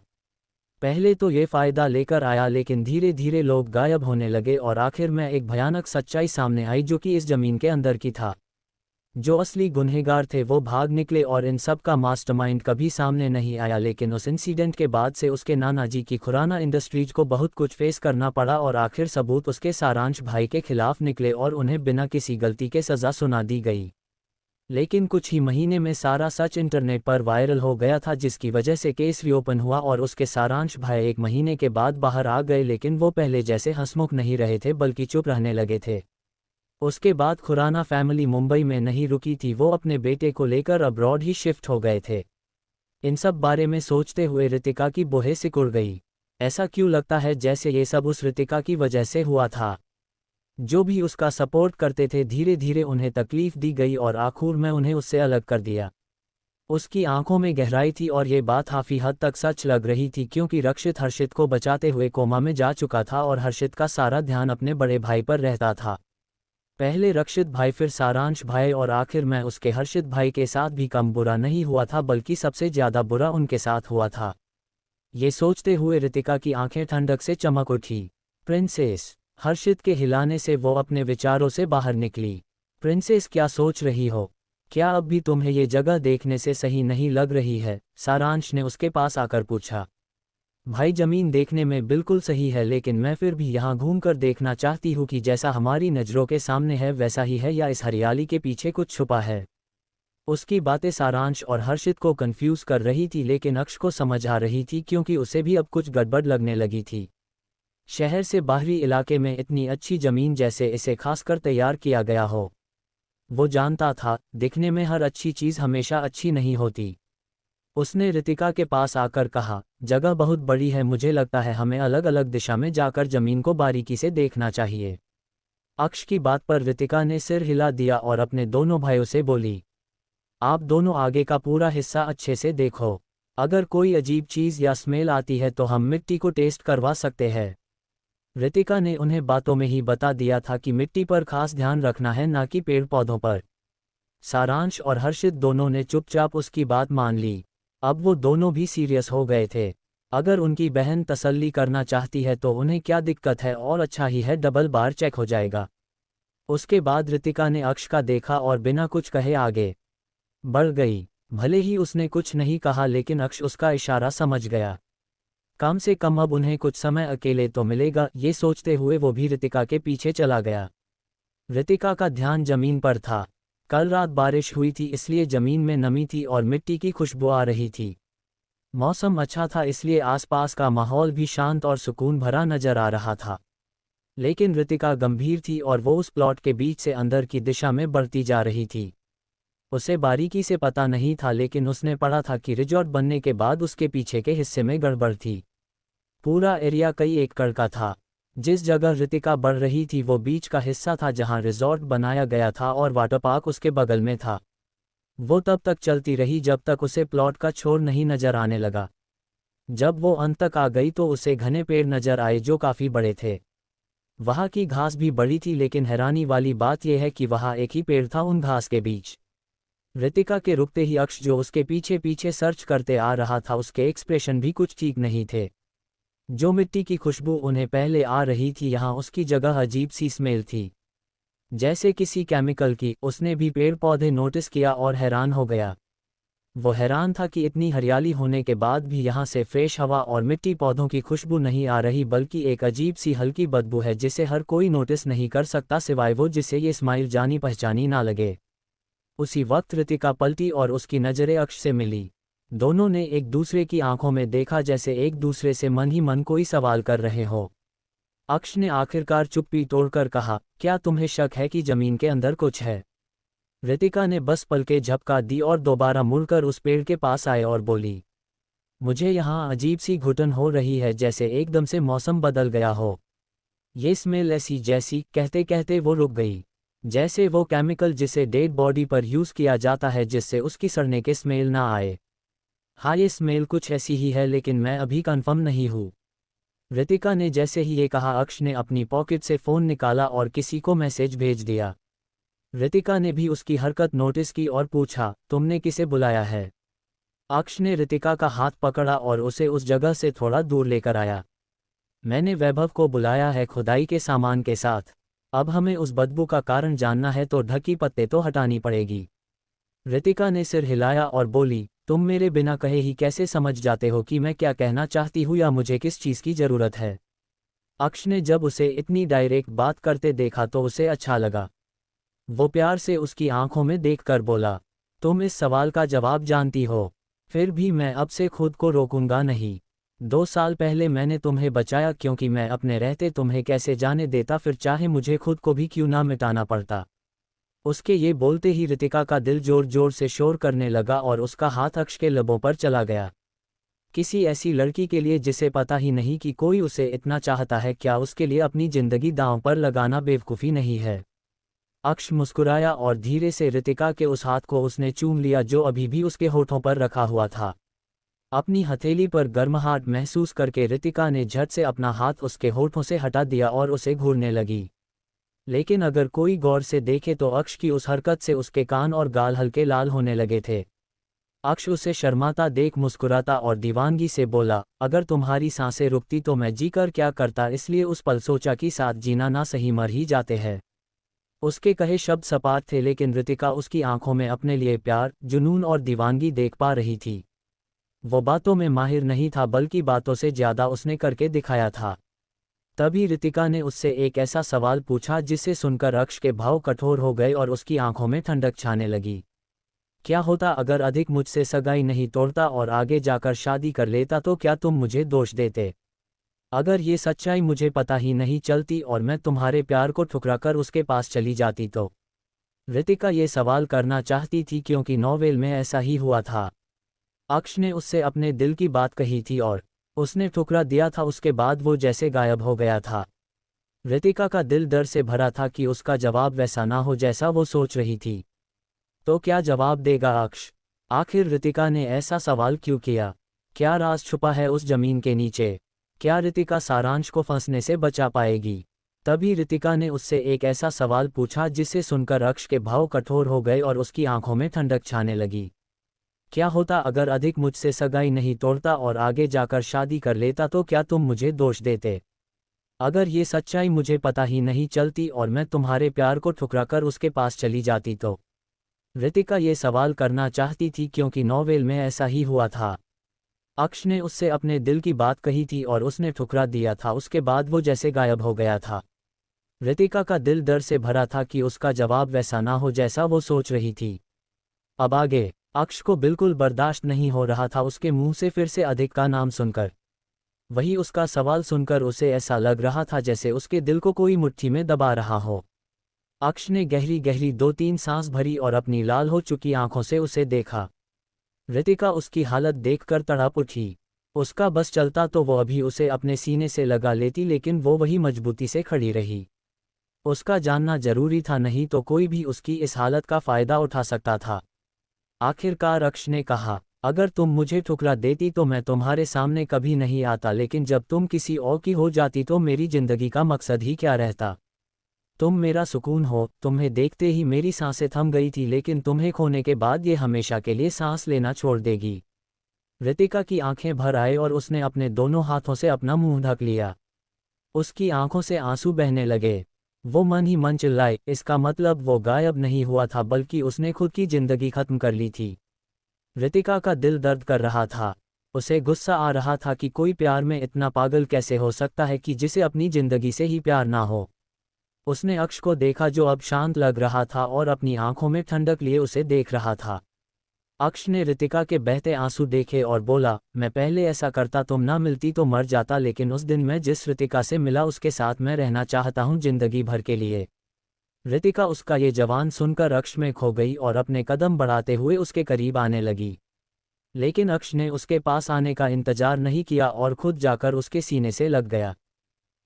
A: पहले तो ये फ़ायदा लेकर आया, लेकिन धीरे धीरे लोग गायब होने लगे और आखिर में एक भयानक सच्चाई सामने आई जो कि इस ज़मीन के अंदर की था। जो असली गुनहगार थे वो भाग निकले और इन सब का मास्टरमाइंड कभी सामने नहीं आया, लेकिन उस इंसिडेंट के बाद से उसके नाना जी की खुराना इंडस्ट्रीज को बहुत कुछ फेस करना पड़ा और आखिर सबूत उसके सारांश भाई के खिलाफ निकले और उन्हें बिना किसी गलती के सज़ा सुना दी गई। लेकिन कुछ ही महीने में सारा सच इंटरनेट पर वायरल हो गया था, जिसकी वजह से केस रीओपन हुआ और उसके सारांश भाई एक महीने के बाद बाहर आ गए, लेकिन वो पहले जैसे हंसमुख नहीं रहे थे बल्कि चुप रहने लगे थे। उसके बाद खुराना फैमिली मुंबई में नहीं रुकी थी, वो अपने बेटे को लेकर अब्रॉड ही शिफ्ट हो गए थे। इन सब बारे में सोचते हुए रितिका की बोहें सिकुड़ गई। ऐसा क्यों लगता है जैसे ये सब उस रितिका की वजह से हुआ था? जो भी उसका सपोर्ट करते थे धीरे धीरे उन्हें तकलीफ दी गई और आखिर में उन्हें उससे अलग कर दिया। उसकी आंखों में गहराई थी और ये बात काफ़ी हद तक सच लग रही थी, क्योंकि रक्षित हर्षित को बचाते हुए कोमा में जा चुका था और हर्षित का सारा ध्यान अपने बड़े भाई पर रहता था। पहले रक्षित भाई, फिर सारांश भाई और आखिर में उसके हर्षित भाई के साथ भी कम बुरा नहीं हुआ था, बल्कि सबसे ज़्यादा बुरा उनके साथ हुआ था। ये सोचते हुए रितिका की आंखें ठंडक से चमक उठी। प्रिंसेस, हर्षित के हिलाने से वो अपने विचारों से बाहर निकली। प्रिंसेस क्या सोच रही हो? क्या अब भी तुम्हें ये जगह देखने से सही नहीं लग रही है? सारांश ने उसके पास आकर पूछा। भाई, जमीन देखने में बिल्कुल सही है, लेकिन मैं फिर भी यहाँ घूमकर देखना चाहती हूँ कि जैसा हमारी नज़रों के सामने है वैसा ही है या इस हरियाली के पीछे कुछ छुपा है। उसकी बातें सारांश और हर्षित को कंफ्यूज कर रही थी, लेकिन अक्ष को समझ आ रही थी क्योंकि उसे भी अब कुछ गड़बड़ लगने लगी थी। शहर से बाहरी इलाके में इतनी अच्छी जमीन जैसे इसे खासकर तैयार किया गया हो। वो जानता था, दिखने में हर अच्छी चीज़ हमेशा अच्छी नहीं होती। उसने रितिका के पास आकर कहा, जगह बहुत बड़ी है, मुझे लगता है हमें अलग अलग दिशा में जाकर जमीन को बारीकी से देखना चाहिए। अक्ष की बात पर रितिका ने सिर हिला दिया और अपने दोनों भाइयों से बोली, आप दोनों आगे का पूरा हिस्सा अच्छे से देखो। अगर कोई अजीब चीज़ या स्मेल आती है तो हम मिट्टी को टेस्ट करवा सकते हैं। रितिका ने उन्हें बातों में ही बता दिया था कि मिट्टी पर खास ध्यान रखना है, ना कि पेड़ पौधों पर। सारांश और हर्षित दोनों ने चुपचाप उसकी बात मान ली। अब वो दोनों भी सीरियस हो गए थे। अगर उनकी बहन तसल्ली करना चाहती है तो उन्हें क्या दिक्कत है, और अच्छा ही है, डबल बार चेक हो जाएगा। उसके बाद रितिका ने अक्ष का देखा और बिना कुछ कहे आगे बढ़ गई। भले ही उसने कुछ नहीं कहा, लेकिन अक्ष उसका इशारा समझ गया। कम से कम अब उन्हें कुछ समय अकेले तो मिलेगा, ये सोचते हुए वो भी रितिका के पीछे चला गया। रितिका का ध्यान जमीन पर था। कल रात बारिश हुई थी, इसलिए जमीन में नमी थी और मिट्टी की खुशबू आ रही थी। मौसम अच्छा था, इसलिए आसपास का माहौल भी शांत और सुकून भरा नजर आ रहा था। लेकिन रितिका गंभीर थी और वो उस प्लॉट के बीच से अंदर की दिशा में बढ़ती जा रही थी। उसे बारीकी से पता नहीं था, लेकिन उसने पढ़ा था कि रिजॉर्ट बनने के बाद उसके पीछे के हिस्से में गड़बड़ थी। पूरा एरिया कई एकड़ का था। जिस जगह रितिका बढ़ रही थी वो बीच का हिस्सा था जहां रिजॉर्ट बनाया गया था और वाटर पार्क उसके बगल में था। वो तब तक चलती रही जब तक उसे प्लॉट का छोर नहीं नजर आने लगा। जब वो अंत तक आ गई तो उसे घने पेड़ नजर आए जो काफ़ी बड़े थे। वहाँ की घास भी बड़ी थी, लेकिन हैरानी वाली बात यह है कि वहाँ एक ही पेड़ था उन घास के बीच। रितिका के रुकते ही अक्ष, जो उसके पीछे पीछे सर्च करते आ रहा था, उसके एक्सप्रेशन भी कुछ ठीक नहीं थे। जो मिट्टी की खुशबू उन्हें पहले आ रही थी, यहाँ उसकी जगह अजीब सी स्मेल थी, जैसे किसी केमिकल की। उसने भी पेड़ पौधे नोटिस किया और हैरान हो गया। वो हैरान था कि इतनी हरियाली होने के बाद भी यहाँ से फ्रेश हवा और मिट्टी पौधों की खुशबू नहीं आ रही, बल्कि एक अजीब सी हल्की बदबू है जिसे हर कोई नोटिस नहीं कर सकता, सिवाय वो जिसे ये स्माइल जानी पहचानी ना लगे। उसी वक्त रितिका पलटी और उसकी नज़रें अक्ष से मिली। दोनों ने एक दूसरे की आंखों में देखा, जैसे एक दूसरे से मन ही मन कोई सवाल कर रहे हो। अक्ष ने आखिरकार चुप्पी तोड़कर कहा, क्या तुम्हें शक है कि जमीन के अंदर कुछ है? रितिका ने बस पलकें झपका दी और दोबारा मुड़कर उस पेड़ के पास आए और बोली, मुझे यहाँ अजीब सी घुटन हो रही है, जैसे एकदम से मौसम बदल गया हो। ये स्मेल ऐसी जैसी। कहते कहते वो रुक गई। जैसे वो केमिकल जिसे डेड बॉडी पर यूज़ किया जाता है, जिससे उसकी सड़ने के स्मेल ना आए। हाँ, ये स्मेल कुछ ऐसी ही है, लेकिन मैं अभी कंफर्म नहीं हूँ। रितिका ने जैसे ही ये कहा, अक्ष ने अपनी पॉकेट से फ़ोन निकाला और किसी को मैसेज भेज दिया। रितिका ने भी उसकी हरकत नोटिस की और पूछा, तुमने किसे बुलाया है? अक्ष ने रितिका का हाथ पकड़ा और उसे उस जगह से थोड़ा दूर लेकर आया। मैंने वैभव को बुलाया है, खुदाई के सामान के साथ। अब हमें उस बदबू का कारण जानना है, तो ढकी पत्ते तो हटानी पड़ेगी। रितिका ने सिर हिलाया और बोली, तुम मेरे बिना कहे ही कैसे समझ जाते हो कि मैं क्या कहना चाहती हूँ या मुझे किस चीज़ की ज़रूरत है? अक्ष ने जब उसे इतनी डायरेक्ट बात करते देखा तो उसे अच्छा लगा। वो प्यार से उसकी आंखों में देखकर बोला, तुम इस सवाल का जवाब जानती हो, फिर भी मैं अब से खुद को रोकूंगा नहीं। 2 साल पहले मैंने तुम्हें बचाया, क्योंकि मैं अपने रहते तुम्हें कैसे जाने देता, फिर चाहे मुझे खुद को भी क्यों ना मिटाना पड़ता। उसके ये बोलते ही रितिका का दिल जोर जोर से शोर करने लगा और उसका हाथ अक्ष के लबों पर चला गया। किसी ऐसी लड़की के लिए जिसे पता ही नहीं कि कोई उसे इतना चाहता है, क्या उसके लिए अपनी जिंदगी दांव पर लगाना बेवकूफ़ी नहीं है? अक्ष मुस्कुराया और धीरे से रितिका के उस हाथ को उसने चूम लिया जो अभी भी उसके होठों पर रखा हुआ था। अपनी हथेली पर गर्माहट महसूस करके रितिका ने झट से अपना हाथ उसके होठों से हटा दिया और उसे घूरने लगी। लेकिन अगर कोई गौर से देखे तो अक्ष की उस हरकत से उसके कान और गाल हल्के लाल होने लगे थे। अक्ष उसे शर्माता देख मुस्कुराता और दीवानगी से बोला, अगर तुम्हारी सांसें रुकती तो मैं जी कर क्या करता, इसलिए उस पल सोचा कि साथ जीना ना सही मर ही जाते हैं। उसके कहे शब्द सपाट थे लेकिन रितिका उसकी आंखों में अपने लिए प्यार, जुनून और दीवानगी देख पा रही थी। वो बातों में माहिर नहीं था बल्कि बातों से ज्यादा उसने करके दिखाया था। तभी रितिका ने उससे एक ऐसा सवाल पूछा जिसे सुनकर अक्ष के भाव कठोर हो गए और उसकी आंखों में ठंडक छाने लगी। क्या होता अगर अधिक मुझसे सगाई नहीं तोड़ता और आगे जाकर शादी कर लेता तो क्या तुम मुझे दोष देते? अगर ये सच्चाई मुझे पता ही नहीं चलती और मैं तुम्हारे प्यार को ठुकराकर उसके पास चली जाती तो? रितिका ये सवाल करना चाहती थी क्योंकि नॉवेल में ऐसा ही हुआ था। अक्ष ने उससे अपने दिल की बात कही थी और उसने ठुकरा दिया था। उसके बाद वो जैसे गायब हो गया था। रितिका का दिल डर से भरा था कि उसका जवाब वैसा ना हो जैसा वो सोच रही थी। तो क्या जवाब देगा अक्ष? आखिर रितिका ने ऐसा सवाल क्यों किया? क्या राज छुपा है उस जमीन के नीचे? क्या रितिका सारांश को फंसने से बचा पाएगी? तभी रितिका ने उससे एक ऐसा सवाल पूछा जिसे सुनकर अक्ष के भाव कठोर हो गए और उसकी आंखों में ठंडक छाने लगी। क्या होता अगर अधिक मुझसे सगाई नहीं तोड़ता और आगे जाकर शादी कर लेता तो क्या तुम मुझे दोष देते? अगर ये सच्चाई मुझे पता ही नहीं चलती और मैं तुम्हारे प्यार को ठुकराकर उसके पास चली जाती तो? रितिका ये सवाल करना चाहती थी क्योंकि नॉवेल में ऐसा ही हुआ था। अक्ष ने उससे अपने दिल की बात कही थी और उसने ठुकरा दिया था। उसके बाद वो जैसे गायब हो गया था। रितिका का दिल डर से भरा था कि उसका जवाब वैसा ना हो जैसा वो सोच रही थी। अब आगे अक्ष को बिल्कुल बर्दाश्त नहीं हो रहा था उसके मुंह से फिर से अधिक का नाम सुनकर। वही उसका सवाल सुनकर उसे ऐसा लग रहा था जैसे उसके दिल को कोई मुट्ठी में दबा रहा हो। अक्ष ने गहरी गहरी 2-3 सांस भरी और अपनी लाल हो चुकी आंखों से उसे देखा। रितिका उसकी हालत देखकर तड़प उठी। उसका बस चलता तो वो अभी उसे अपने सीने से लगा लेती लेकिन वो वही मजबूती से खड़ी रही। उसका जानना जरूरी था नहीं तो कोई भी उसकी इस हालत का फायदा उठा सकता था। आखिरकार अक्ष ने कहा, अगर तुम मुझे ठुकरा देती तो मैं तुम्हारे सामने कभी नहीं आता लेकिन जब तुम किसी और की हो जाती तो मेरी जिंदगी का मकसद ही क्या रहता? तुम मेरा सुकून हो। तुम्हें देखते ही मेरी सांसें थम गई थी लेकिन तुम्हें खोने के बाद ये हमेशा के लिए सांस लेना छोड़ देगी। रितिका की आंखें भर आए और उसने अपने दोनों हाथों से अपना मुंह ढक लिया। उसकी आंखों से आंसू बहने लगे। वो मन ही मन चिल्लाए, इसका मतलब वो गायब नहीं हुआ था बल्कि उसने खुद की जिंदगी खत्म कर ली थी। रितिका का दिल दर्द कर रहा था। उसे गुस्सा आ रहा था कि कोई प्यार में इतना पागल कैसे हो सकता है कि जिसे अपनी जिंदगी से ही प्यार ना हो। उसने अक्ष को देखा जो अब शांत लग रहा था और अपनी आंखों में ठंडक लिए उसे देख रहा था। अक्ष ने रितिका के बहते आंसू देखे और बोला, मैं पहले ऐसा करता तुम ना मिलती तो मर जाता लेकिन उस दिन मैं जिस रितिका से मिला उसके साथ मैं रहना चाहता हूँ जिंदगी भर के लिए। रितिका उसका ये जवान सुनकर अक्ष में खो गई और अपने कदम बढ़ाते हुए उसके करीब आने लगी। लेकिन अक्ष ने उसके पास आने का इंतजार नहीं किया और खुद जाकर उसके सीने से लग गया।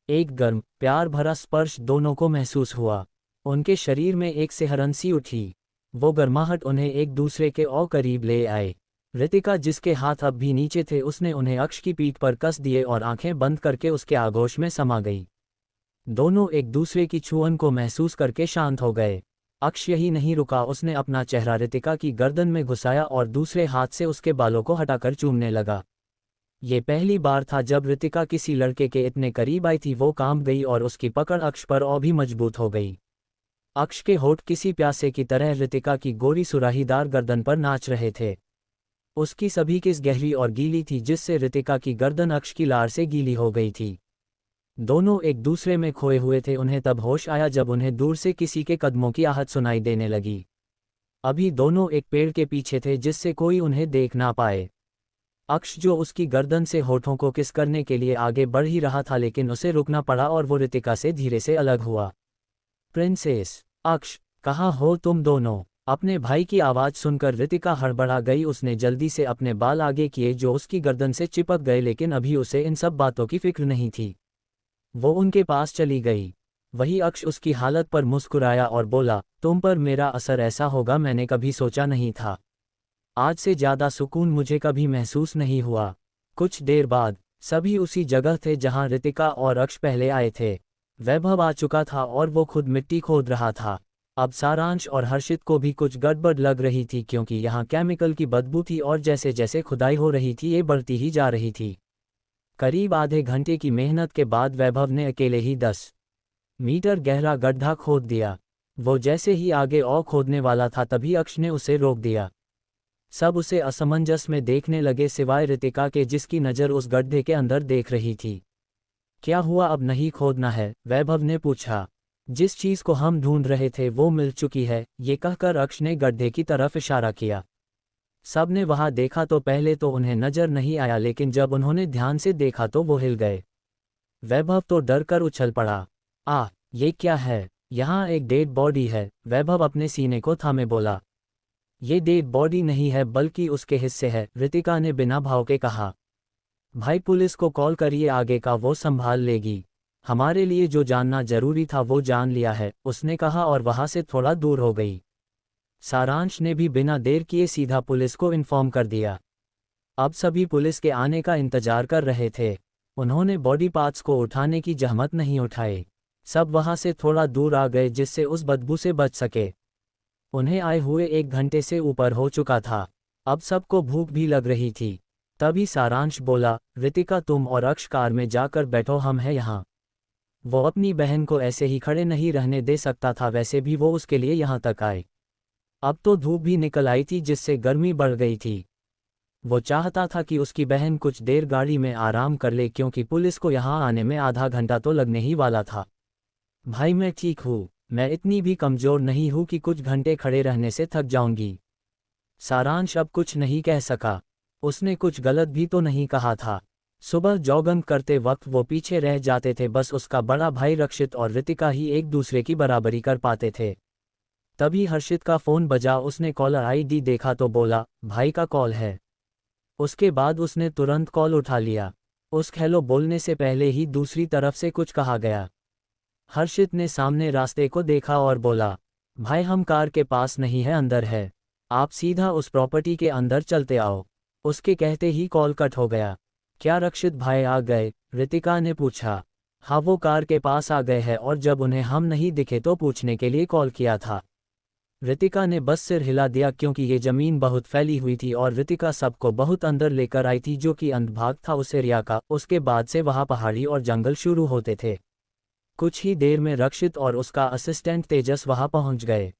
A: एक गर्म, प्यार भरा स्पर्श दोनों को महसूस हुआ। उनके शरीर में एक सिहरन सी उठी। वो गर्माहट उन्हें एक दूसरे के और करीब ले आए। रितिका जिसके हाथ अब भी नीचे थे उसने उन्हें अक्ष की पीठ पर कस दिए और आंखें बंद करके उसके आगोश में समा गई। दोनों एक दूसरे की छुअन को महसूस करके शांत हो गए। अक्ष यही नहीं रुका, उसने अपना चेहरा रितिका की गर्दन में घुसाया और दूसरे हाथ से उसके बालों को हटाकर चूमने लगा। ये पहली बार था जब रितिका किसी लड़के के इतने करीब आई थी। वो कांप गई और उसकी पकड़ अक्ष पर और भी मजबूत हो गई। अक्ष के होठ किसी प्यासे की तरह रितिका की गोरी सुराहीदार गर्दन पर नाच रहे थे। उसकी सभी किस गहरी और गीली थी जिससे रितिका की गर्दन अक्ष की लार से गीली हो गई थी। दोनों एक दूसरे में खोए हुए थे। उन्हें तब होश आया जब उन्हें दूर से किसी के कदमों की आहट सुनाई देने लगी। अभी दोनों एक पेड़ के पीछे थे जिससे कोई उन्हें देख ना पाए। अक्ष जो उसकी गर्दन से होठों को किस करने के लिए आगे बढ़ ही रहा था लेकिन उसे रुकना पड़ा और वो रितिका से धीरे से अलग हुआ। प्रिंसेस, अक्ष, कहाँ हो तुम दोनों? अपने भाई की आवाज़ सुनकर रितिका हड़बड़ा गई। उसने जल्दी से अपने बाल आगे किए जो उसकी गर्दन से चिपक गए लेकिन अभी उसे इन सब बातों की फिक्र नहीं थी। वो उनके पास चली गई। वही अक्ष उसकी हालत पर मुस्कुराया और बोला, तुम पर मेरा असर ऐसा होगा मैंने कभी सोचा नहीं था। आज से ज़्यादा सुकून मुझे कभी महसूस नहीं हुआ। कुछ देर बाद सभी उसी जगह थे जहां रितिका और अक्ष पहले आए थे। वैभव आ चुका था और वो खुद मिट्टी खोद रहा था। अब सारांश और हर्षित को भी कुछ गड़बड़ लग रही थी क्योंकि यहाँ केमिकल की बदबू थी और जैसे जैसे खुदाई हो रही थी ये बढ़ती ही जा रही थी। करीब आधे घंटे की मेहनत के बाद वैभव ने अकेले ही 10 मीटर गहरा गड्ढा खोद दिया। वो जैसे ही आगे और खोदने वाला था तभी अक्ष ने उसे रोक दिया। सब उसे असमंजस में देखने लगे सिवाय रितिका के, जिसकी नज़र उस गड्ढे के अंदर देख रही थी। क्या हुआ, अब नहीं खोदना है? वैभव ने पूछा। जिस चीज़ को हम ढूंढ रहे थे वो मिल चुकी है, ये कहकर अक्ष ने गड्ढे की तरफ इशारा किया। सब ने वहां देखा तो पहले तो उन्हें नजर नहीं आया, लेकिन जब उन्होंने ध्यान से देखा तो वो हिल गए। वैभव तो डर कर उछल पड़ा। ये क्या है? यहाँ एक डेड बॉडी है, वैभव अपने सीने को थामे बोला। ये डेड बॉडी नहीं है बल्कि उसके हिस्से है, रितिका ने बिना भाव के कहा। भाई पुलिस को कॉल करिए, आगे का वो संभाल लेगी। हमारे लिए जो जानना जरूरी था वो जान लिया है, उसने कहा और वहां से थोड़ा दूर हो गई। सारांश ने भी बिना देर किए सीधा पुलिस को इन्फॉर्म कर दिया। अब सभी पुलिस के आने का इंतजार कर रहे थे। उन्होंने बॉडी पार्ट्स को उठाने की जहमत नहीं उठाई। सब वहां से थोड़ा दूर आ गए जिससे उस बदबू से बच सके। उन्हें आए हुए 1 घंटे से ऊपर हो चुका था। अब सबको भूख भी लग रही थी। तभी सारांश बोला, रितिका तुम और अक्ष कार में जाकर बैठो, हम हैं यहाँ। वो अपनी बहन को ऐसे ही खड़े नहीं रहने दे सकता था, वैसे भी वो उसके लिए यहाँ तक आए। अब तो धूप भी निकल आई थी जिससे गर्मी बढ़ गई थी। वो चाहता था कि उसकी बहन कुछ देर गाड़ी में आराम कर ले, क्योंकि पुलिस को यहाँ आने में आधा घंटा तो लगने ही वाला था। भाई मैं ठीक हूँ, मैं इतनी भी कमज़ोर नहीं हूँ कि कुछ घंटे खड़े रहने से थक जाऊंगी। सारांश अब कुछ नहीं कह सका। उसने कुछ गलत भी तो नहीं कहा था। सुबह जॉगिंग करते वक्त वो पीछे रह जाते थे, बस उसका बड़ा भाई रक्षित और रितिका ही एक दूसरे की बराबरी कर पाते थे। तभी हर्षित का फ़ोन बजा, उसने कॉलर आईडी देखा तो बोला, भाई का कॉल है। उसके बाद उसने तुरंत कॉल उठा लिया। उस हेलो बोलने से पहले ही दूसरी तरफ से कुछ कहा गया। हर्षित ने सामने रास्ते को देखा और बोला, भाई हम कार के पास नहीं है, अंदर है। आप सीधा उस प्रॉपर्टी के अंदर चलते आओ। उसके कहते ही कॉल कट हो गया। क्या रक्षित भाई आ गए? रितिका ने पूछा। हाँ वो कार के पास आ गए हैं, और जब उन्हें हम नहीं दिखे तो पूछने के लिए कॉल किया था। रितिका ने बस सिर हिला दिया, क्योंकि ये ज़मीन बहुत फैली हुई थी और रितिका सबको बहुत अंदर लेकर आई थी, जो कि अंतभाग था उस एरिया का। उसके बाद से वहाँ पहाड़ी और जंगल शुरू होते थे। कुछ ही देर में रक्षित और उसका असिस्टेंट तेजस वहाँ पहुँच गए।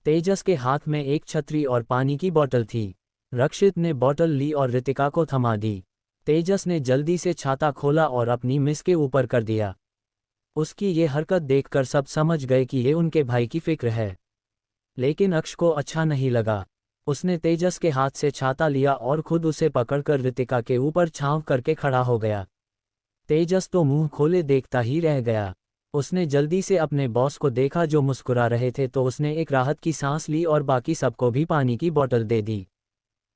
A: तेजस के हाथ में एक छतरी और पानी की बोतल थी। रक्षित ने बोतल ली और रितिका को थमा दी। तेजस ने जल्दी से छाता खोला और अपनी मिस के ऊपर कर दिया। उसकी ये हरकत देखकर सब समझ गए कि ये उनके भाई की फिक्र है। लेकिन अक्ष को अच्छा नहीं लगा। उसने तेजस के हाथ से छाता लिया और खुद उसे पकड़कर रितिका के ऊपर छांव करके खड़ा हो गया। तेजस तो मुंह खोले देखता ही रह गया। उसने जल्दी से अपने बॉस को देखा जो मुस्कुरा रहे थे, तो उसने एक राहत की सांस ली और बाकी सबको भी पानी की बोतल दे दी।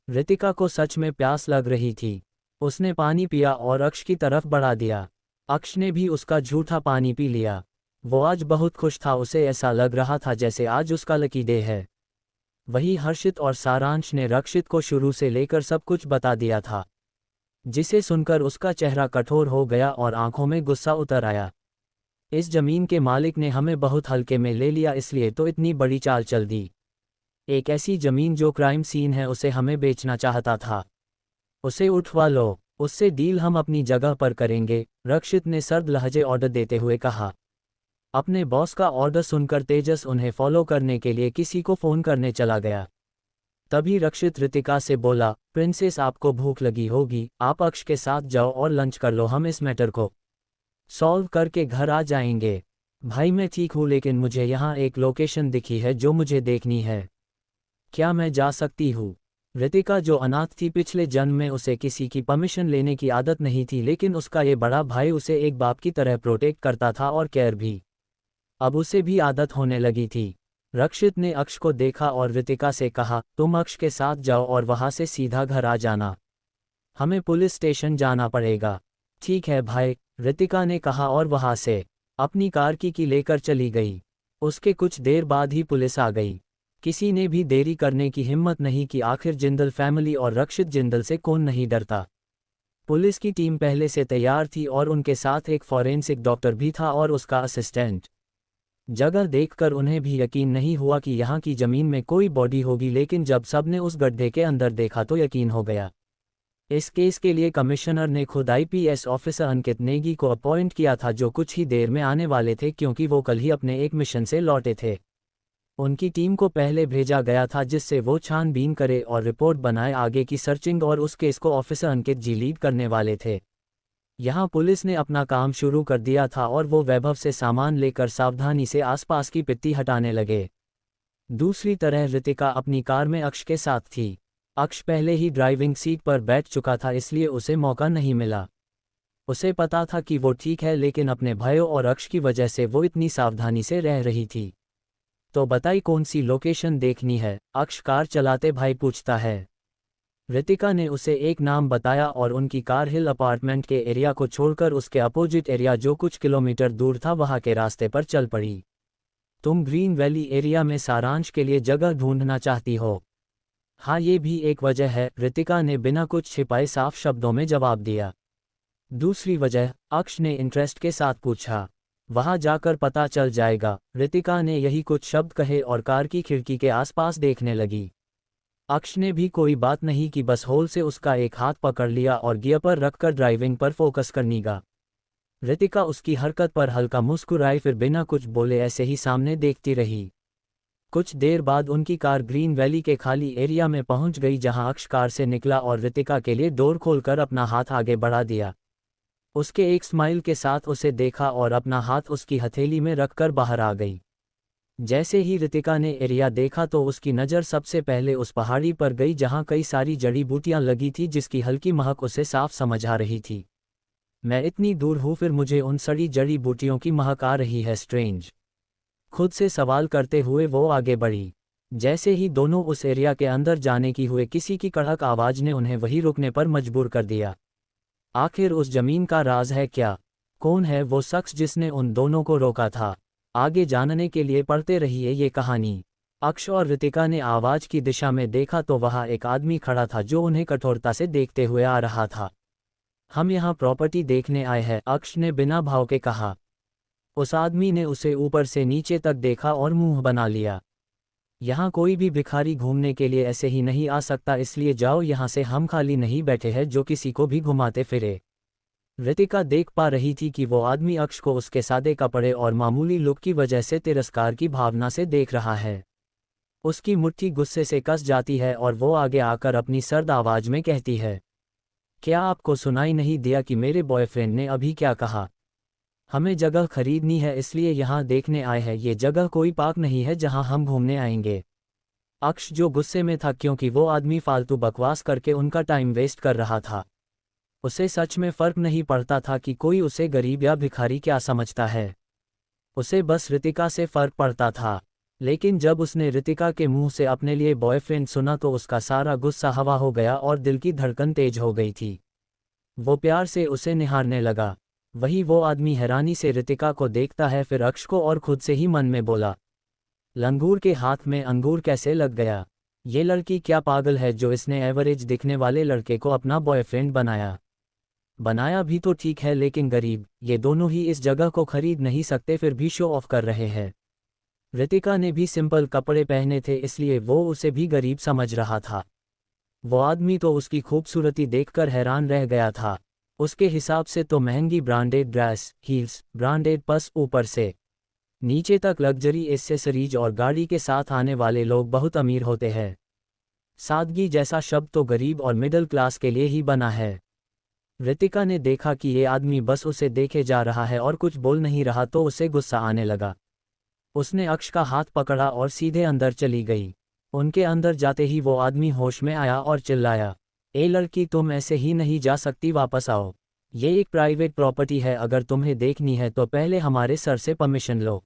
A: रितिका को सच में प्यास लग रही थी। उसने पानी पिया और अक्ष की तरफ बढ़ा दिया। अक्ष ने भी उसका झूठा पानी पी लिया। वो आज बहुत खुश था, उसे ऐसा लग रहा था जैसे आज उसका लकी डे है। वही हर्षित और सारांश ने रक्षित को शुरू से लेकर सब कुछ बता दिया था, जिसे सुनकर उसका चेहरा कठोर हो गया और आंखों में गुस्सा उतर आया। इस जमीन के मालिक ने हमें बहुत हल्के में ले लिया, इसलिए तो इतनी बड़ी चाल चल दी। एक ऐसी जमीन जो क्राइम सीन है, उसे हमें बेचना चाहता था। उसे उठवा लो, उससे डील हम अपनी जगह पर करेंगे, रक्षित ने सर्द लहजे ऑर्डर देते हुए कहा। अपने बॉस का ऑर्डर सुनकर तेजस उन्हें फॉलो करने के लिए किसी को फ़ोन करने चला गया। तभी रक्षित रितिका से बोला, प्रिंसेस आपको भूख लगी होगी, आप अक्ष के साथ जाओ और लंच कर लो, हम इस मैटर को सॉल्व करके घर आ जाएंगे। भाई मैं ठीक हूँ, लेकिन मुझे यहाँ एक लोकेशन दिखी है जो मुझे देखनी है। क्या मैं जा सकती हूँ? रितिका जो अनाथ थी, पिछले जन्म में उसे किसी की परमिशन लेने की आदत नहीं थी, लेकिन उसका ये बड़ा भाई उसे एक बाप की तरह प्रोटेक्ट करता था और केयर भी। अब उसे भी आदत होने लगी थी। रक्षित ने अक्ष को देखा और रितिका से कहा, तुम अक्ष के साथ जाओ और वहां से सीधा घर आ जाना। हमें पुलिस स्टेशन जाना पड़ेगा। ठीक है भाई, रितिका ने कहा और वहां से अपनी कार की लेकर चली गई। उसके कुछ देर बाद ही पुलिस आ गई। किसी ने भी देरी करने की हिम्मत नहीं की, आखिर जिंदल फैमिली और रक्षित जिंदल से कौन नहीं डरता। पुलिस की टीम पहले से तैयार थी और उनके साथ एक फॉरेंसिक डॉक्टर भी था और उसका असिस्टेंट। जगह देखकर उन्हें भी यकीन नहीं हुआ कि यहाँ की जमीन में कोई बॉडी होगी, लेकिन जब सबने उस गड्ढे के अंदर देखा तो यकीन हो गया। इस केस के लिए कमिश्नर ने खुद आईपीएस ऑफिसर अंकित नेगी को अपॉइंट किया था, जो कुछ ही देर में आने वाले थे, क्योंकि वो कल ही अपने एक मिशन से लौटे थे। उनकी टीम को पहले भेजा गया था जिससे वो छानबीन करे और रिपोर्ट बनाए आगे की सर्चिंग, और उस केस को ऑफिसर अंकित जी लीड करने वाले थे। यहाँ पुलिस ने अपना काम शुरू कर दिया था और वो वैभव से सामान लेकर सावधानी से आसपास की पित्ती हटाने लगे। दूसरी तरह रितिका अपनी कार में अक्ष के साथ थी। अक्ष पहले ही ड्राइविंग सीट पर बैठ चुका था, इसलिए उसे मौका नहीं मिला। उसे पता था कि वो ठीक है, लेकिन अपने भयों और अक्ष की वजह से वो इतनी सावधानी से रह रही थी। तो बताई कौन सी लोकेशन देखनी है? अक्ष कार चलाते भाई पूछता है। रितिका ने उसे एक नाम बताया और उनकी कार हिल अपार्टमेंट के एरिया को छोड़कर उसके अपोजिट एरिया जो कुछ किलोमीटर दूर था वहां के रास्ते पर चल पड़ी। तुम ग्रीन वैली एरिया में सारांश के लिए जगह ढूंढना चाहती हो? हाँ, ये भी एक वजह है, रितिका ने बिना कुछ छिपाए साफ शब्दों में जवाब दिया। दूसरी वजह? अक्ष ने इंटरेस्ट के साथ पूछा। वहां जाकर पता चल जाएगा, रितिका ने यही कुछ शब्द कहे और कार की खिड़की के आसपास देखने लगी। अक्ष ने भी कोई बात नहीं की, बस होल से उसका एक हाथ पकड़ लिया और गियर पर रखकर ड्राइविंग पर फोकस करने लगा। रितिका उसकी हरकत पर हल्का मुस्कुराई, फिर बिना कुछ बोले ऐसे ही सामने देखती रही। कुछ देर बाद उनकी कार ग्रीन वैली के खाली एरिया में पहुंच गई, जहां अक्ष कार से निकला और रितिका के लिए डोर खोलकर अपना हाथ आगे बढ़ा दिया। उसके एक स्माइल के साथ उसे देखा और अपना हाथ उसकी हथेली में रखकर बाहर आ गई। जैसे ही रितिका ने एरिया देखा तो उसकी नज़र सबसे पहले उस पहाड़ी पर गई जहां कई सारी जड़ी बूटियां लगी थी, जिसकी हल्की महक उसे साफ समझ आ रही थी। मैं इतनी दूर हूं, फिर मुझे उन सड़ी जड़ी बूटियों की महक आ रही है, स्ट्रेंज। खुद से सवाल करते हुए वो आगे बढ़ी। जैसे ही दोनों उस एरिया के अंदर जाने की हुए, किसी की कड़क आवाज़ ने उन्हें वहीं रुकने पर मजबूर कर दिया। आखिर उस जमीन का राज है क्या? कौन है वो शख्स जिसने उन दोनों को रोका था? आगे जानने के लिए पढ़ते रहिए ये कहानी। अक्ष और रितिका ने आवाज़ की दिशा में देखा तो वहाँ एक आदमी खड़ा था जो उन्हें कठोरता से देखते हुए आ रहा था। हम यहाँ प्रॉपर्टी देखने आए हैं, अक्ष ने बिना भाव के कहा। उस आदमी ने उसे ऊपर से नीचे तक देखा और मुंह बना लिया। यहाँ कोई भी भिखारी घूमने के लिए ऐसे ही नहीं आ सकता, इसलिए जाओ यहाँ से, हम खाली नहीं बैठे हैं जो किसी को भी घुमाते फिरे। रितिका देख पा रही थी कि वो आदमी अक्ष को उसके सादे कपड़े और मामूली लुक की वजह से तिरस्कार की भावना से देख रहा है। उसकी मुट्ठी गुस्से से कस जाती है और वो आगे आकर अपनी सर्द आवाज में कहती है, क्या आपको सुनाई नहीं दिया कि मेरे बॉयफ्रेंड ने अभी क्या कहा? हमें जगह खरीदनी है, इसलिए यहाँ देखने आए हैं। ये जगह कोई पार्क नहीं है जहाँ हम घूमने आएंगे। अक्ष जो गुस्से में था क्योंकि वो आदमी फालतू बकवास करके उनका टाइम वेस्ट कर रहा था। उसे सच में फर्क नहीं पड़ता था कि कोई उसे गरीब या भिखारी क्या समझता है। उसे बस रितिका से फर्क पड़ता था। लेकिन जब उसने रितिका के मुंह से अपने लिए बॉयफ्रेंड सुना तो उसका सारा गुस्सा हवा हो गया और दिल की धड़कन तेज हो गई थी। वो प्यार से उसे निहारने लगा। वही वो आदमी हैरानी से रितिका को देखता है, फिर अक्ष को, और खुद से ही मन में बोला, लंगूर के हाथ में अंगूर कैसे लग गया? ये लड़की क्या पागल है जो इसने एवरेज दिखने वाले लड़के को अपना बॉयफ्रेंड बनाया? बनाया भी तो ठीक है, लेकिन गरीब, ये दोनों ही इस जगह को खरीद नहीं सकते, फिर भी शो ऑफ कर रहे हैं। रितिका ने भी सिंपल कपड़े पहने थे, इसलिए वो उसे भी गरीब समझ रहा था। वो आदमी तो उसकी खूबसूरती देखकर हैरान रह गया था। उसके हिसाब से तो महंगी branded dress, heels, branded purse, ऊपर से नीचे तक लग्जरी एसेसरीज और गाड़ी के साथ आने वाले लोग बहुत अमीर होते हैं। सादगी जैसा शब्द तो गरीब और मिडिल क्लास के लिए ही बना है। रितिका ने देखा कि ये आदमी बस उसे देखे जा रहा है और कुछ बोल नहीं रहा, तो उसे गुस्सा आने लगा। उसने अक्ष का हाथ पकड़ा और सीधे अंदर चली गई। उनके अंदर जाते ही वो आदमी होश में आया और चिल्लाया, ए लड़की, तुम ऐसे ही नहीं जा सकती, वापस आओ। ये एक प्राइवेट प्रॉपर्टी है, अगर तुम्हें देखनी है तो पहले हमारे सर से परमिशन लो।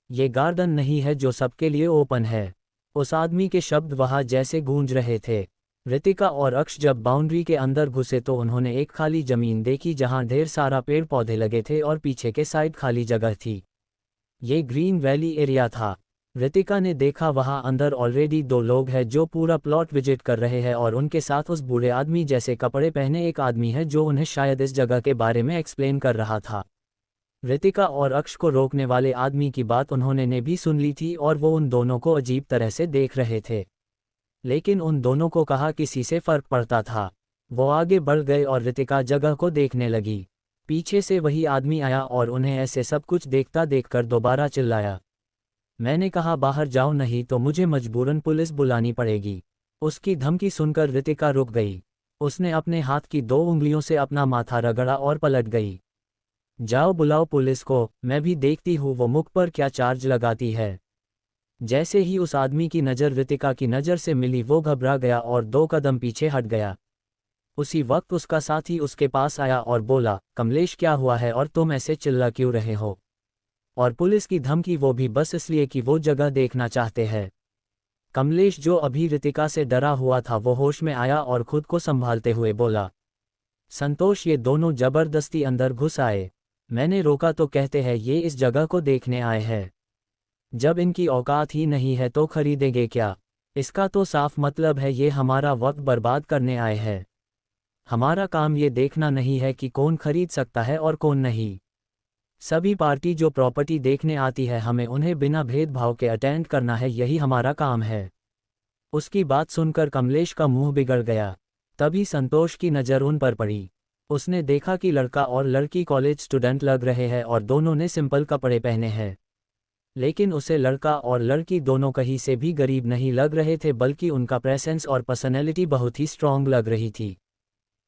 A: ये गार्डन नहीं है जो सबके लिए ओपन है। उस आदमी के शब्द वहाँ जैसे गूंज रहे थे। रितिका और अक्ष जब बाउंड्री के अंदर घुसे तो उन्होंने एक खाली जमीन देखी जहाँ ढेर सारा पेड़ पौधे लगे थे और पीछे के साइड खाली जगह थी। ये ग्रीन वैली एरिया था। रितिका ने देखा वहाँ अंदर ऑलरेडी 2 लोग हैं जो पूरा प्लॉट विजिट कर रहे हैं, और उनके साथ उस बूढ़े आदमी जैसे कपड़े पहने एक आदमी है जो उन्हें शायद इस जगह के बारे में एक्सप्लेन कर रहा था। रितिका और अक्ष को रोकने वाले आदमी की बात उन्होंने ने भी सुन ली थी और वो उन दोनों को अजीब तरह से देख रहे थे, लेकिन उन दोनों को कहा किसी से फर्क पड़ता था। वो आगे बढ़ गए और रितिका जगह को देखने लगी। पीछे से वही आदमी आया और उन्हें ऐसे सब कुछ देखता देखकर दोबारा चिल्लाया, मैंने कहा बाहर जाओ नहीं तो मुझे मजबूरन पुलिस बुलानी पड़ेगी। उसकी धमकी सुनकर रितिका रुक गई। उसने अपने हाथ की 2 उंगलियों से अपना माथा रगड़ा और पलट गई। जाओ बुलाओ पुलिस को, मैं भी देखती हूँ वो मुख पर क्या चार्ज लगाती है। जैसे ही उस आदमी की नज़र रितिका की नज़र से मिली वो घबरा गया और 2 कदम पीछे हट गया। उसी वक्त उसका साथी उसके पास आया और बोला, कमलेश क्या हुआ है और तुम ऐसे चिल्ला क्यों रहे हो? और पुलिस की धमकी वो भी बस इसलिए कि वो जगह देखना चाहते हैं। कमलेश जो अभी रितिका से डरा हुआ था वो होश में आया और खुद को संभालते हुए बोला, संतोष ये दोनों जबरदस्ती अंदर घुस आए। मैंने रोका तो कहते हैं ये इस जगह को देखने आए हैं। जब इनकी औकात ही नहीं है तो खरीदेंगे क्या? इसका तो साफ मतलब है ये हमारा वक्त बर्बाद करने आए हैं। हमारा काम ये देखना नहीं है कि कौन खरीद सकता है और कौन नहीं। सभी पार्टी जो प्रॉपर्टी देखने आती है हमें उन्हें बिना भेदभाव के अटेंड करना है, यही हमारा काम है। उसकी बात सुनकर कमलेश का मुंह बिगड़ गया। तभी संतोष की नज़र उन पर पड़ी। उसने देखा कि लड़का और लड़की कॉलेज स्टूडेंट लग रहे हैं और दोनों ने सिंपल कपड़े पहने हैं। लेकिन उसे लड़का और लड़की दोनों कहीं से भी गरीब नहीं लग रहे थे, बल्कि उनका प्रेजेंस और पर्सनैलिटी बहुत ही स्ट्रॉन्ग लग रही थी।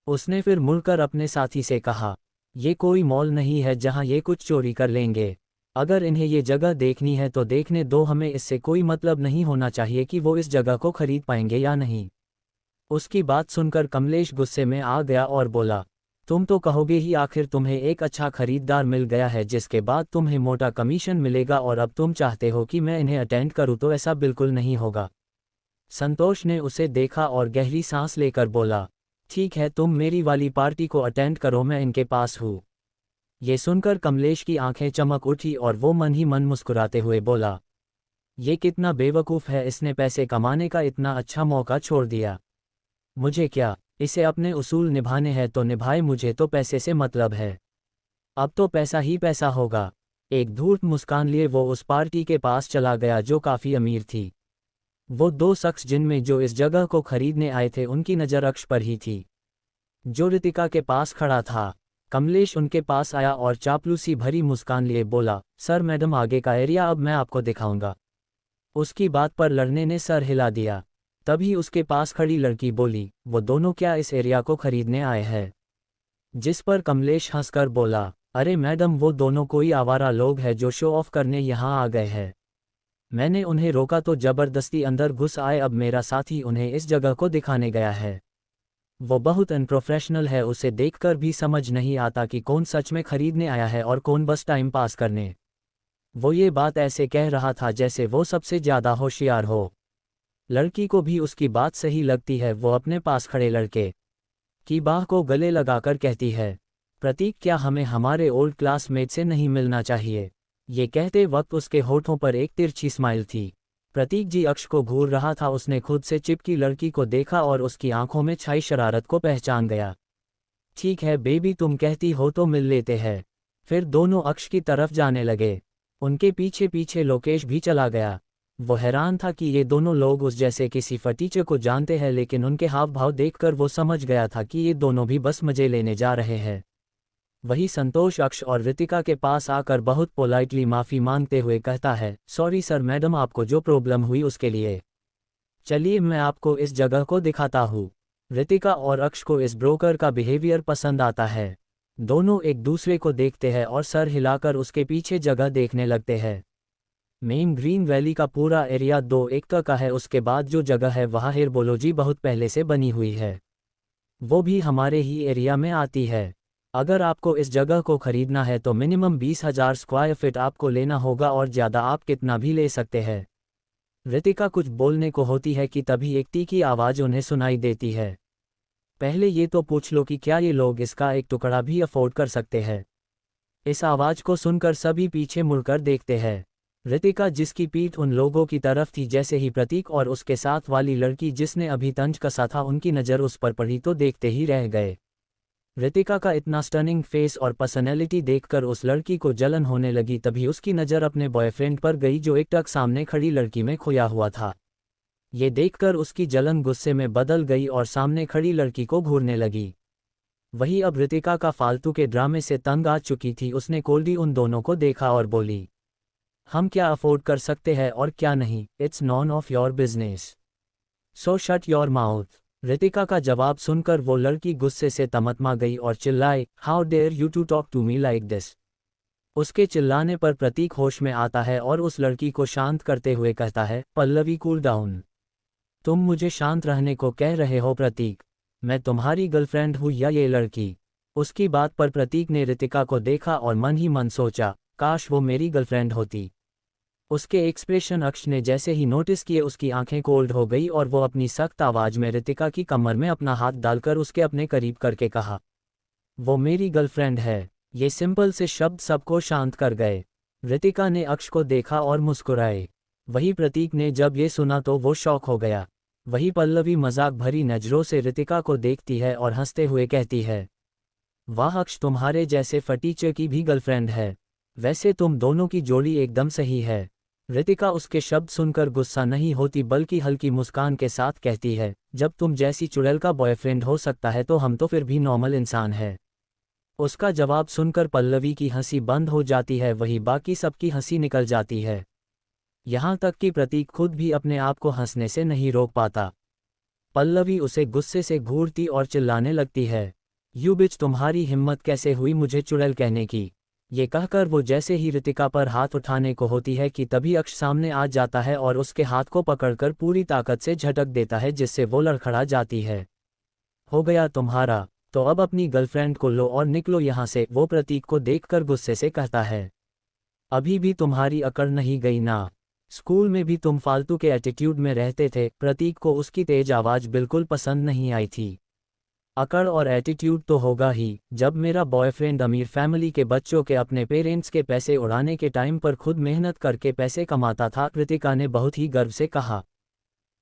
A: उसने फिर मुड़कर अपने साथी से कहा, ये कोई मॉल नहीं है जहां ये कुछ चोरी कर लेंगे। अगर इन्हें ये जगह देखनी है तो देखने दो, हमें इससे कोई मतलब नहीं होना चाहिए कि वो इस जगह को खरीद पाएंगे या नहीं। उसकी बात सुनकर कमलेश गुस्से में आ गया और बोला, तुम तो कहोगे ही, आखिर तुम्हें एक अच्छा खरीदार मिल गया है जिसके बाद तुम्हें मोटा कमीशन मिलेगा और अब तुम चाहते हो कि मैं इन्हें अटेंड करूं, तो ऐसा बिल्कुल नहीं होगा। संतोष ने उसे देखा और गहरी सांस लेकर बोला, ठीक है तुम मेरी वाली पार्टी को अटेंड करो, मैं इनके पास हूँ। ये सुनकर कमलेश की आंखें चमक उठी और वो मन ही मन मुस्कुराते हुए बोला, ये कितना बेवकूफ़ है, इसने पैसे कमाने का इतना अच्छा मौका छोड़ दिया। मुझे क्या, इसे अपने उसूल निभाने हैं तो निभाए, मुझे तो पैसे से मतलब है। अब तो पैसा ही पैसा होगा। एक धूर्त मुस्कान लिए वो उस पार्टी के पास चला गया जो काफ़ी अमीर थी। वो 2 शख्स जिनमें जो इस जगह को खरीदने आए थे उनकी नज़र अक्ष पर ही थी, जो रितिका के पास खड़ा था। कमलेश उनके पास आया और चापलूसी भरी मुस्कान लिए बोला, सर मैडम आगे का एरिया अब मैं आपको दिखाऊंगा। उसकी बात पर लड़ने ने सर हिला दिया। तभी उसके पास खड़ी लड़की बोली, वो दोनों क्या इस एरिया को खरीदने आए हैं? जिस पर कमलेश हंसकर बोला, अरे मैडम वो दोनों कोई आवारा लोग हैं जो शो ऑफ करने यहाँ आ गए हैं। मैंने उन्हें रोका तो जबरदस्ती अंदर घुस आए, अब मेरा साथी उन्हें इस जगह को दिखाने गया है। वो बहुत अनप्रोफेशनल है, उसे देखकर भी समझ नहीं आता कि कौन सच में खरीदने आया है और कौन बस टाइम पास करने। वो ये बात ऐसे कह रहा था जैसे वो सबसे ज़्यादा होशियार हो। लड़की को भी उसकी बात सही लगती है। वो अपने पास खड़े लड़के की बाह को गले लगाकर कहती है, प्रतीक क्या हमें हमारे ओल्ड क्लासमेट से नहीं मिलना चाहिए? ये कहते वक्त उसके होठों पर एक तिरछी स्माइल थी। प्रतीक जी अक्ष को घूर रहा था। उसने खुद से चिपकी लड़की को देखा और उसकी आंखों में छाई शरारत को पहचान गया। ठीक है बेबी, तुम कहती हो तो मिल लेते हैं। फिर दोनों अक्ष की तरफ जाने लगे। उनके पीछे पीछे लोकेश भी चला गया। वो हैरान था कि ये दोनों लोग उस जैसे किसी फटीचे को जानते हैं, लेकिन उनके हाव भाव देखकर वो समझ गया था कि ये दोनों भी बस मजे लेने जा रहे हैं। वही संतोष अक्ष और रितिका के पास आकर बहुत पोलाइटली माफ़ी मांगते हुए कहता है, सॉरी सर मैडम, आपको जो प्रॉब्लम हुई उसके लिए। चलिए मैं आपको इस जगह को दिखाता हूँ। रितिका और अक्ष को इस ब्रोकर का बिहेवियर पसंद आता है। दोनों एक दूसरे को देखते हैं और सर हिलाकर उसके पीछे जगह देखने लगते हैं। मेन ग्रीन वैली का पूरा एरिया 2 एकड़ का है। उसके बाद जो जगह है वहाँ हेर्बोलॉजी बहुत पहले से बनी हुई है, वो भी हमारे ही एरिया में आती है। अगर आपको इस जगह को खरीदना है तो मिनिमम 20,000 स्क्वायर फीट आपको लेना होगा और ज़्यादा आप कितना भी ले सकते हैं। रितिका कुछ बोलने को होती है कि तभी एक तीखी आवाज़ उन्हें सुनाई देती है, पहले ये तो पूछ लो कि क्या ये लोग इसका एक टुकड़ा भी अफोर्ड कर सकते हैं। इस आवाज़ को सुनकर सभी पीछे मुड़कर देखते हैं। रितिका जिसकी पीठ उन लोगों की तरफ थी, जैसे ही प्रतीक और उसके साथ वाली लड़की जिसने अभी तंज कसा था उनकी नज़र उस पर पड़ी तो देखते ही रह गए। रितिका का इतना स्टनिंग फेस और पर्सनैलिटी देखकर उस लड़की को जलन होने लगी। तभी उसकी नज़र अपने बॉयफ्रेंड पर गई जो एक टक सामने खड़ी लड़की में खोया हुआ था। ये देखकर उसकी जलन गुस्से में बदल गई और सामने खड़ी लड़की को घूरने लगी। वही अब रितिका का फालतू के ड्रामे से तंग आ चुकी थी। उसने कोल्डी उन दोनों को देखा और बोली, हम क्या अफोर्ड कर सकते हैं और क्या नहीं, it's none of your business, so shut your mouth. Ritika का जवाब सुनकर वो लड़की गुस्से से तमतमा गई और चिल्लाई, how dare you to talk to me like this. उसके चिल्लाने पर प्रतीक होश में आता है और उस लड़की को शांत करते हुए कहता है, पल्लवी कूल डाउन। तुम मुझे शांत रहने को कह रहे हो प्रतीक? मैं तुम्हारी गर्लफ्रेंड हूँ या ये लड़की? उसकी बात पर प्रतीक ने रितिका को देखा और मन ही मन सोचा, काश वो मेरी गर्लफ्रेंड होती। उसके एक्सप्रेशन अक्ष ने जैसे ही नोटिस किए उसकी आंखें कोल्ड हो गई और वो अपनी सख्त आवाज में रितिका की कमर में अपना हाथ डालकर उसके अपने करीब करके कहा, वो मेरी गर्लफ्रेंड है। ये सिंपल से शब्द सबको शांत कर गए। रितिका ने अक्ष को देखा और मुस्कुराए। वही प्रतीक ने जब ये सुना तो वो शॉक हो गया। वही पल्लवी मजाक भरी नजरों से रितिका को देखती है और हंसते हुए कहती है, वाह अक्ष, तुम्हारे जैसे फटीचे की भी गर्लफ्रेंड है। वैसे तुम दोनों की जोड़ी एकदम सही है। रितिका उसके शब्द सुनकर गुस्सा नहीं होती बल्कि हल्की मुस्कान के साथ कहती है, जब तुम जैसी चुड़ैल का बॉयफ्रेंड हो सकता है तो हम तो फिर भी नॉर्मल इंसान है। उसका जवाब सुनकर पल्लवी की हंसी बंद हो जाती है, वही बाकी सबकी हंसी निकल जाती है। यहाँ तक कि प्रतीक खुद भी अपने आप को हंसने से नहीं रोक पाता। पल्लवी उसे गुस्से से घूरती और चिल्लाने लगती है, यू बिच, तुम्हारी हिम्मत कैसे हुई मुझे चुड़ैल कहने की? ये कहकर वो जैसे ही रितिका पर हाथ उठाने को होती है कि तभी अक्ष सामने आ जाता है और उसके हाथ को पकड़कर पूरी ताकत से झटक देता है जिससे वो लड़खड़ा जाती है। हो गया तुम्हारा, तो अब अपनी गर्लफ्रेंड को लो और निकलो यहाँ से, वो प्रतीक को देखकर गुस्से से कहता है। अभी भी तुम्हारी अकड़ नहीं गई ना? स्कूल में भी तुम फालतू के एटीट्यूड में रहते थे। प्रतीक को उसकी तेज आवाज़ बिल्कुल पसंद नहीं आई थी। अकड़ और एटीट्यूड तो होगा ही, जब मेरा बॉयफ्रेंड अमीर फैमिली के बच्चों के अपने पेरेंट्स के पैसे उड़ाने के टाइम पर खुद मेहनत करके पैसे कमाता था, रितिका ने बहुत ही गर्व से कहा।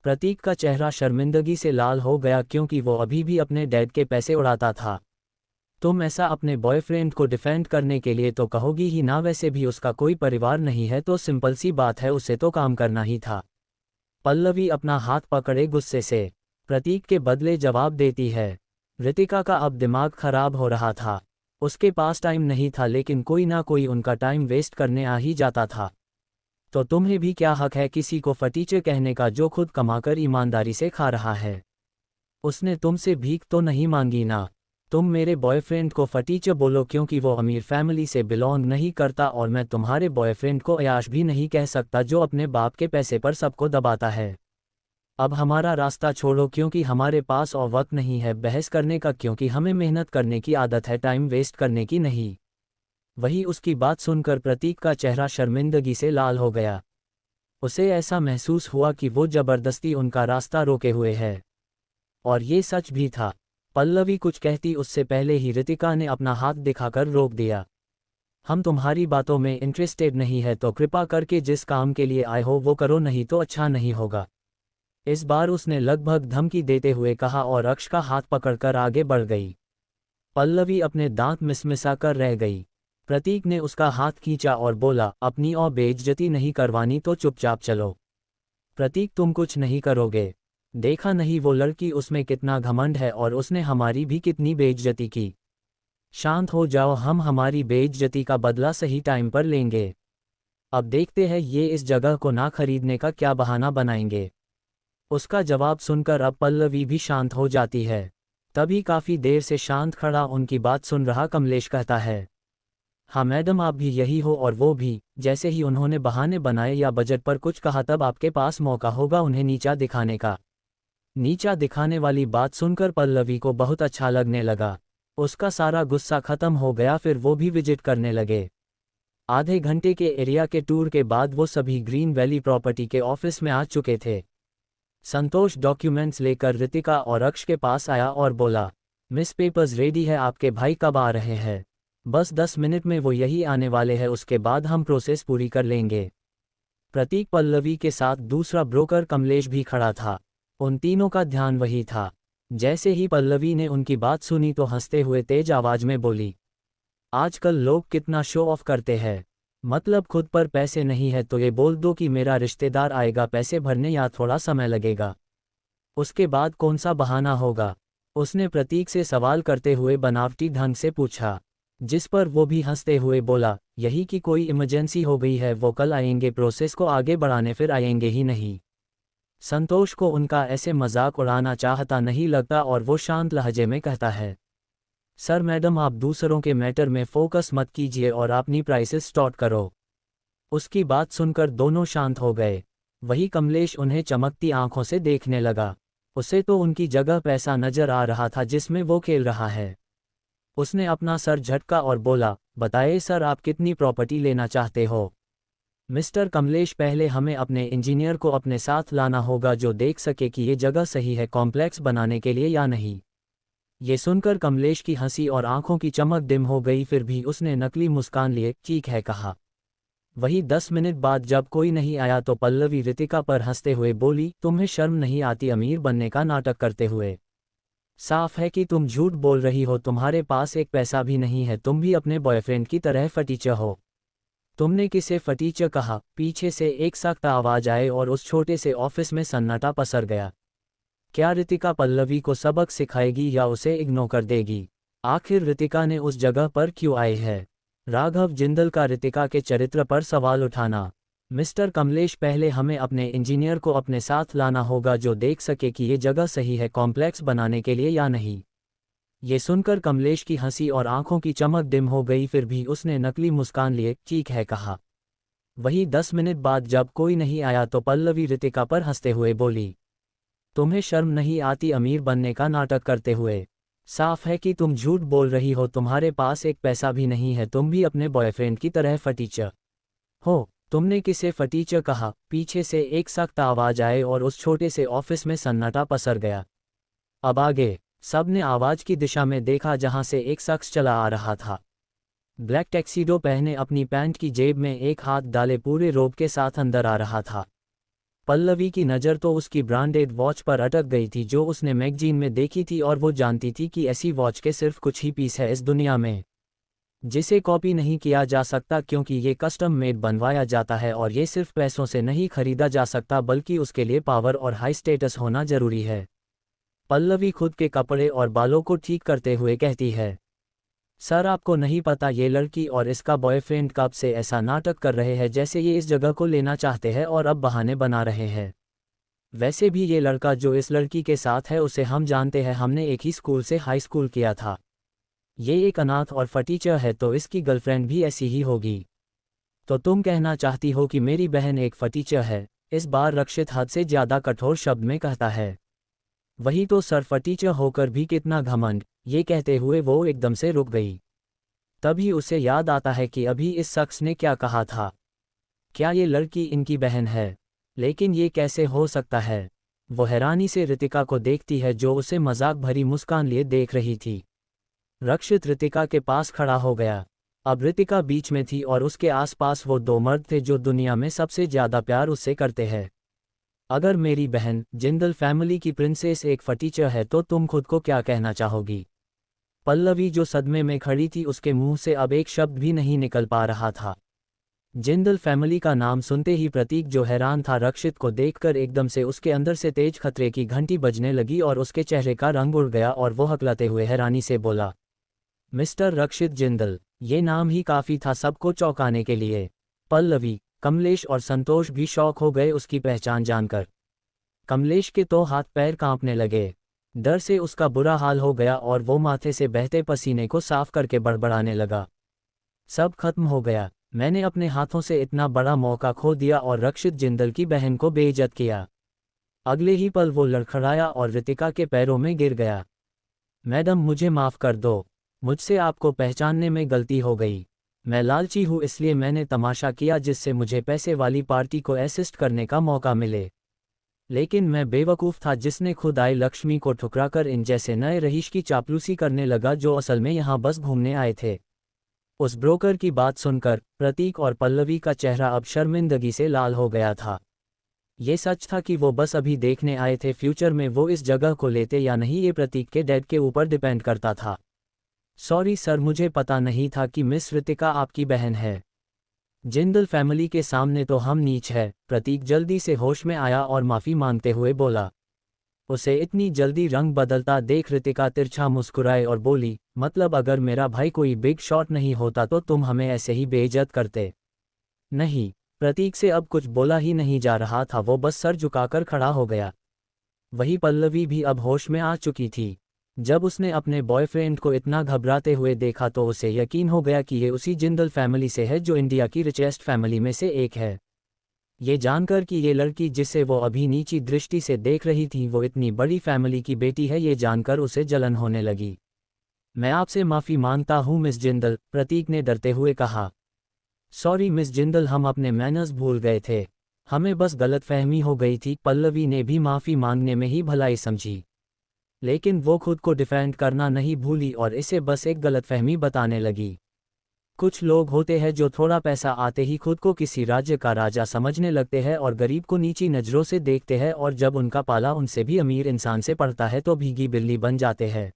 A: प्रतीक का चेहरा शर्मिंदगी से लाल हो गया क्योंकि वो अभी भी अपने डैड के पैसे उड़ाता था। तुम ऐसा अपने बॉयफ्रेंड को डिफेंड करने के लिए तो कहोगी ही ना, वैसे भी उसका कोई परिवार नहीं है तो सिंपल सी बात है, उसे तो काम करना ही था। पल्लवी अपना हाथ पकड़े गुस्से से प्रतीक के बदले जवाब देती है। रितिका का अब दिमाग खराब हो रहा था। उसके पास टाइम नहीं था लेकिन कोई ना कोई उनका टाइम वेस्ट करने आ ही जाता था। तो तुम्हें भी क्या हक है किसी को फटीचे कहने का जो खुद कमाकर ईमानदारी से खा रहा है? उसने तुमसे भीख तो नहीं मांगी ना? तुम मेरे बॉयफ्रेंड को फटीचे बोलो क्योंकि वो अमीर फैमिली से बिलोंग नहीं करता, और मैं तुम्हारे बॉयफ्रेंड को अयाश भी नहीं कह सकता जो अपने बाप के पैसे पर सबको दबाता है। अब हमारा रास्ता छोड़ो क्योंकि हमारे पास और वक्त नहीं है बहस करने का, क्योंकि हमें मेहनत करने की आदत है, टाइम वेस्ट करने की नहीं। वही उसकी बात सुनकर प्रतीक का चेहरा शर्मिंदगी से लाल हो गया। उसे ऐसा महसूस हुआ कि वो जबरदस्ती उनका रास्ता रोके हुए है। और ये सच भी था। पल्लवी कुछ कहती उससे पहले ही रितिका ने अपना हाथ दिखाकर रोक दिया। हम तुम्हारी बातों में इंटरेस्टेड नहीं है तो कृपा करके जिस काम के लिए आए हो वो करो, नहीं तो अच्छा नहीं होगा। इस बार उसने लगभग धमकी देते हुए कहा और अक्ष का हाथ पकड़कर आगे बढ़ गई। पल्लवी अपने दांत मिसमिसा कर रह गई। प्रतीक ने उसका हाथ खींचा और बोला, अपनी और बेइज्जती नहीं करवानी तो चुपचाप चलो। प्रतीक, तुम कुछ नहीं करोगे? देखा नहीं वो लड़की, उसमें कितना घमंड है और उसने हमारी भी कितनी बेइज्जती की। शांत हो जाओ, हम हमारी बेइज्जती का बदला सही टाइम पर लेंगे। अब देखते हैं ये इस जगह को ना खरीदने का क्या बहाना बनाएंगे। उसका जवाब सुनकर अब पल्लवी भी शांत हो जाती है। तभी काफ़ी देर से शांत खड़ा उनकी बात सुन रहा कमलेश कहता है, हाँ मैडम, आप भी यही हो और वो भी। जैसे ही उन्होंने बहाने बनाए या बजट पर कुछ कहा तब आपके पास मौका होगा उन्हें नीचा दिखाने का। नीचा दिखाने वाली बात सुनकर पल्लवी को बहुत अच्छा लगने लगा। उसका सारा गुस्सा खत्म हो गया। फिर वो भी विजिट करने लगे। आधे घंटे के एरिया के टूर के बाद वो सभी ग्रीन वैली प्रॉपर्टी के ऑफिस में आ चुके थे। संतोष डॉक्यूमेंट्स लेकर रितिका और अक्ष के पास आया और बोला, मिस, पेपर्स रेडी है, आपके भाई कब आ रहे हैं? बस 10 मिनट में वो यही आने वाले हैं, उसके बाद हम प्रोसेस पूरी कर लेंगे। प्रतीक, पल्लवी के साथ दूसरा ब्रोकर कमलेश भी खड़ा था। उन तीनों का ध्यान वही था। जैसे ही पल्लवी ने उनकी बात सुनी तो हंसते हुए तेज आवाज में बोली, आजकल लोग कितना शो ऑफ करते हैं। मतलब खुद पर पैसे नहीं है तो ये बोल दो कि मेरा रिश्तेदार आएगा पैसे भरने या थोड़ा समय लगेगा, उसके बाद कौन सा बहाना होगा? उसने प्रतीक से सवाल करते हुए बनावटी ढंग से पूछा। जिस पर वो भी हंसते हुए बोला, यही कि कोई इमरजेंसी हो गई है, वो कल आएंगे प्रोसेस को आगे बढ़ाने, फिर आएंगे ही नहीं। संतोष को उनका ऐसे मजाक उड़ाना चाहता नहीं लगता और वो शांत लहजे में कहता है, सर मैडम आप दूसरों के मैटर में फोकस मत कीजिए और अपनी प्राइसेस स्टार्ट करो। उसकी बात सुनकर दोनों शांत हो गए। वही कमलेश उन्हें चमकती आंखों से देखने लगा। उसे तो उनकी जगह पैसा नजर आ रहा था जिसमें वो खेल रहा है। उसने अपना सर झटका और बोला, बताइए सर आप कितनी प्रॉपर्टी लेना चाहते हो? मिस्टर कमलेश, पहले हमें अपने इंजीनियर को अपने साथ लाना होगा जो देख सके कि ये जगह सही है कॉम्प्लेक्स बनाने के लिए या नहीं। ये सुनकर कमलेश की हंसी और आंखों की चमक डिम हो गई, फिर भी उसने नकली मुस्कान लिए ठीक है कहा। वही 10 मिनट बाद जब कोई नहीं आया तो पल्लवी रितिका पर हंसते हुए बोली, तुम्हें शर्म नहीं आती अमीर बनने का नाटक करते हुए? साफ है कि तुम झूठ बोल रही हो, तुम्हारे पास एक पैसा भी नहीं है, तुम भी अपने बॉयफ्रेंड की तरह फटीचर हो। तुमने किसे फटीचर कहा? पीछे से एक सख्त आवाज आए और उस छोटे से ऑफिस में सन्नाटा पसर गया। क्या रितिका पल्लवी को सबक सिखाएगी या उसे इग्नोर कर देगी? आखिर रितिका ने उस जगह पर क्यों आई है? राघव जिंदल का रितिका के चरित्र पर सवाल उठाना। मिस्टर कमलेश, पहले हमें अपने इंजीनियर को अपने साथ लाना होगा जो देख सके कि ये जगह सही है कॉम्प्लेक्स बनाने के लिए या नहीं। ये सुनकर कमलेश की हंसी और आंखों की चमक डिम हो गई, फिर भी उसने नकली मुस्कान लिए ठीक है कहा। वही 10 मिनट बाद जब कोई नहीं आया तो पल्लवी रितिका पर हंसते हुए बोली, तुम्हें शर्म नहीं आती अमीर बनने का नाटक करते हुए? साफ है कि तुम झूठ बोल रही हो, तुम्हारे पास एक पैसा भी नहीं है, तुम भी अपने बॉयफ्रेंड की तरह फटीचर हो। तुमने किसे फटीचर कहा? पीछे से एक सख्त आवाज आए और उस छोटे से ऑफिस में सन्नाटा पसर गया। अब आगे सब ने आवाज की दिशा में देखा जहां से एक शख्स चला आ रहा था। ब्लैक टैक्सीडो पहने, अपनी पैंट की जेब में एक हाथ डाले, पूरे रोब के साथ अंदर आ रहा था। पल्लवी की नज़र तो उसकी ब्रांडेड वॉच पर अटक गई थी जो उसने मैगजीन में देखी थी और वो जानती थी कि ऐसी वॉच के सिर्फ कुछ ही पीस है इस दुनिया में जिसे कॉपी नहीं किया जा सकता, क्योंकि ये कस्टम मेड बनवाया जाता है और ये सिर्फ पैसों से नहीं खरीदा जा सकता बल्कि उसके लिए पावर और हाई स्टेटस होना जरूरी है। पल्लवी खुद के कपड़े और बालों को ठीक करते हुए कहती है, सर आपको नहीं पता ये लड़की और इसका बॉयफ्रेंड कब से ऐसा नाटक कर रहे हैं जैसे ये इस जगह को लेना चाहते हैं और अब बहाने बना रहे हैं। वैसे भी ये लड़का जो इस लड़की के साथ है उसे हम जानते हैं, हमने एक ही स्कूल से हाई स्कूल किया था। ये एक अनाथ और फटीचर है तो इसकी गर्लफ्रेंड भी ऐसी ही होगी। तो तुम कहना चाहती हो कि मेरी बहन एक फटीचर है? इस बार रक्षित हद से ज्यादा कठोर शब्द में कहता है। वही तो सर, फटीचर होकर भी कितना घमंड। ये कहते हुए वो एकदम से रुक गई। तभी उसे याद आता है कि अभी इस शख्स ने क्या कहा था। क्या ये लड़की इनकी बहन है? लेकिन ये कैसे हो सकता है? वो हैरानी से रितिका को देखती है जो उसे मजाक भरी मुस्कान लिए देख रही थी। रक्षित रितिका के पास खड़ा हो गया। अब रितिका बीच में थी और उसके आसपास वो दो मर्द थे जो दुनिया में सबसे ज्यादा प्यार उससे करते हैं। अगर मेरी बहन जिंदल फैमिली की प्रिंसेस एक फटीचर है तो तुम खुद को क्या कहना चाहोगी? पल्लवी जो सदमे में खड़ी थी उसके मुंह से अब एक शब्द भी नहीं निकल पा रहा था। जिंदल फैमिली का नाम सुनते ही प्रतीक जो हैरान था रक्षित को देखकर एकदम से उसके अंदर से तेज खतरे की घंटी बजने लगी और उसके चेहरे का रंग उड़ गया और वो हकलाते हुए हैरानी से बोला, मिस्टर रक्षित जिंदल। ये नाम ही काफी था सबको चौंकाने के लिए। पल्लवी, कमलेश और संतोष भी शौक हो गए उसकी पहचान जानकर। कमलेश के तो हाथ पैर कांपने लगे। डर से उसका बुरा हाल हो गया और वो माथे से बहते पसीने को साफ करके बड़बड़ाने लगा, सब खत्म हो गया। मैंने अपने हाथों से इतना बड़ा मौका खो दिया और रक्षित जिंदल की बहन को बेइज्जत किया। अगले ही पल वो लड़खड़ाया और रितिका के पैरों में गिर गया। मैडम मुझे माफ़ कर दो, मुझसे आपको पहचानने में गलती हो गई। मैं लालची हूँ इसलिए मैंने तमाशा किया जिससे मुझे पैसे वाली पार्टी को असिस्ट करने का मौका मिले। लेकिन मैं बेवकूफ़ था जिसने खुद आई लक्ष्मी को ठुकराकर इन जैसे नए रहीश की चापलूसी करने लगा जो असल में यहाँ बस घूमने आए थे। उस ब्रोकर की बात सुनकर प्रतीक और पल्लवी का चेहरा अब शर्मिंदगी से लाल हो गया था। ये सच था कि वो बस अभी देखने आए थे, फ्यूचर में वो इस जगह को लेते या नहीं ये प्रतीक के डैड के ऊपर डिपेंड करता था। सॉरी सर, मुझे पता नहीं था कि मिस रितिका आपकी बहन है। जिंदल फैमिली के सामने तो हम नीच है। प्रतीक जल्दी से होश में आया और माफ़ी मांगते हुए बोला। उसे इतनी जल्दी रंग बदलता देख रितिका तिरछा मुस्कुराए और बोली, मतलब अगर मेरा भाई कोई बिग शॉट नहीं होता तो तुम हमें ऐसे ही बेइज्जत करते? नहीं। प्रतीक से अब कुछ बोला ही नहीं जा रहा था, वो बस सर झुकाकर खड़ा हो गया। वही पल्लवी भी अब होश में आ चुकी थी। जब उसने अपने बॉयफ्रेंड को इतना घबराते हुए देखा तो उसे यकीन हो गया कि ये उसी जिंदल फैमिली से है जो इंडिया की रिचेस्ट फैमिली में से एक है। ये जानकर कि ये लड़की जिसे वो अभी नीची दृष्टि से देख रही थी वो इतनी बड़ी फैमिली की बेटी है, ये जानकर उसे जलन होने लगी। मैं आपसे माफ़ी मांगता हूँ मिस जिंदल, प्रतीक ने डरते हुए कहा। सॉरी मिस जिंदल, हम अपने मैनर्स भूल गए थे, हमें बस गलतफहमी हो गई थी। पल्लवी ने भी माफ़ी मांगने में ही भलाई समझी, लेकिन वो खुद को डिफेंड करना नहीं भूली और इसे बस एक गलतफहमी बताने लगी। कुछ लोग होते हैं जो थोड़ा पैसा आते ही खुद को किसी राज्य का राजा समझने लगते हैं और गरीब को नीची नज़रों से देखते हैं, और जब उनका पाला उनसे भी अमीर इंसान से पड़ता है तो भीगी बिल्ली बन जाते हैं।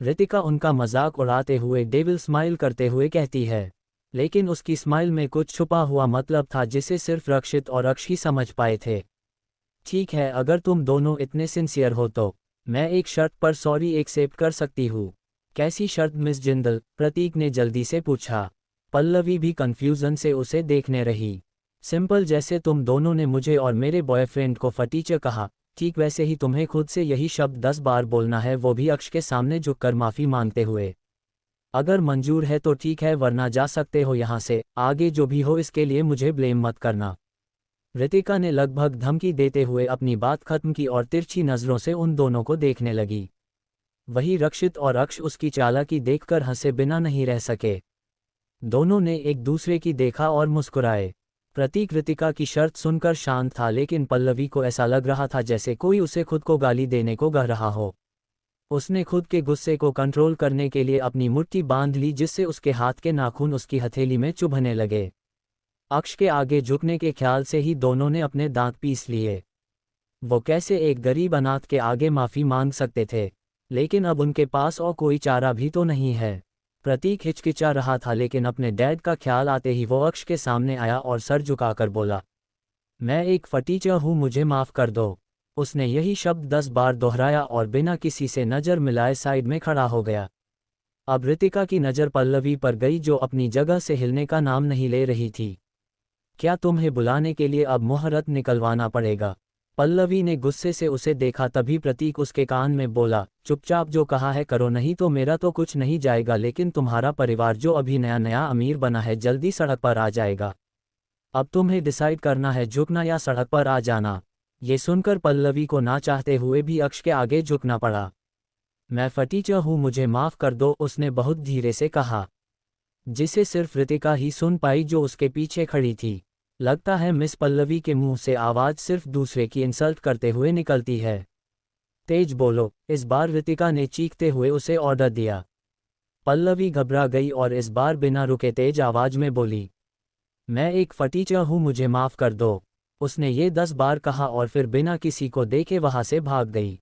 A: रितिका उनका मजाक उड़ाते हुए डेविल स्माइल करते हुए कहती है, लेकिन उसकी स्माइल में कुछ छुपा हुआ मतलब था जिसे सिर्फ रक्षित और अक्ष ही समझ पाए थे। ठीक है, अगर तुम दोनों इतने सिंसियर हो तो मैं एक शर्त पर सॉरी एक्सेप्ट कर सकती हूँ। कैसी शर्त मिस जिंदल? प्रतीक ने जल्दी से पूछा। पल्लवी भी कंफ्यूजन से उसे देखने रही। सिंपल, जैसे तुम दोनों ने मुझे और मेरे बॉयफ्रेंड को फटीचर कहा, ठीक वैसे ही तुम्हें खुद से यही शब्द 10 बार बोलना है, वो भी अक्ष के सामने झुककर माफ़ी मांगते हुए। अगर मंजूर है तो ठीक है, वरना जा सकते हो यहाँ से। आगे जो भी हो इसके लिए मुझे ब्लेम मत करना। रितिका ने लगभग धमकी देते हुए अपनी बात खत्म की और तिरछी नज़रों से उन दोनों को देखने लगी। वही रक्षित और अक्ष उसकी चालाकी देखकर हंसे बिना नहीं रह सके। दोनों ने एक दूसरे की देखा और मुस्कुराए। प्रतीक रितिका की शर्त सुनकर शांत था, लेकिन पल्लवी को ऐसा लग रहा था जैसे कोई उसे खुद को गाली देने को कह रहा हो। उसने खुद के गुस्से को कंट्रोल करने के लिए अपनी मुट्ठी बांध ली, जिससे उसके हाथ के नाखून उसकी हथेली में चुभने लगे। अक्ष के आगे झुकने के ख्याल से ही दोनों ने अपने दांत पीस लिए। वो कैसे एक गरीब अनाथ के आगे माफ़ी मांग सकते थे, लेकिन अब उनके पास और कोई चारा भी तो नहीं है। प्रतीक हिचकिचा रहा था, लेकिन अपने डैड का ख्याल आते ही वो अक्ष के सामने आया और सर झुकाकर बोला, मैं एक फटीचर हूँ, मुझे माफ़ कर दो। उसने यही शब्द 10 बार दोहराया और बिना किसी से नज़र मिलाए साइड में खड़ा हो गया। अब रितिका की नज़र पल्लवी पर गई, जो अपनी जगह से हिलने का नाम नहीं ले रही थी। क्या तुम्हें बुलाने के लिए अब मुहूर्त निकलवाना पड़ेगा? पल्लवी ने गुस्से से उसे देखा, तभी प्रतीक उसके कान में बोला, चुपचाप जो कहा है करो, नहीं तो मेरा तो कुछ नहीं जाएगा, लेकिन तुम्हारा परिवार जो अभी नया नया अमीर बना है जल्दी सड़क पर आ जाएगा। अब तुम्हें डिसाइड करना है झुकना या सड़क पर आ जाना। ये सुनकर पल्लवी को ना चाहते हुए भी अक्ष के आगे झुकना पड़ा। मैं फटीचर हूँ, मुझे माफ़ कर दो, उसने बहुत धीरे से कहा, जिसे सिर्फ रितिका ही सुन पाई जो उसके पीछे खड़ी थी। लगता है मिस पल्लवी के मुंह से आवाज़ सिर्फ दूसरे की इंसल्ट करते हुए निकलती है। तेज बोलो, इस बार रितिका ने चीखते हुए उसे ऑर्डर दिया। पल्लवी घबरा गई और इस बार बिना रुके तेज आवाज़ में बोली, मैं एक फटीचर हूँ, मुझे माफ़ कर दो। उसने ये 10 बार कहा और फिर बिना किसी को देखे वहाँ से भाग गई।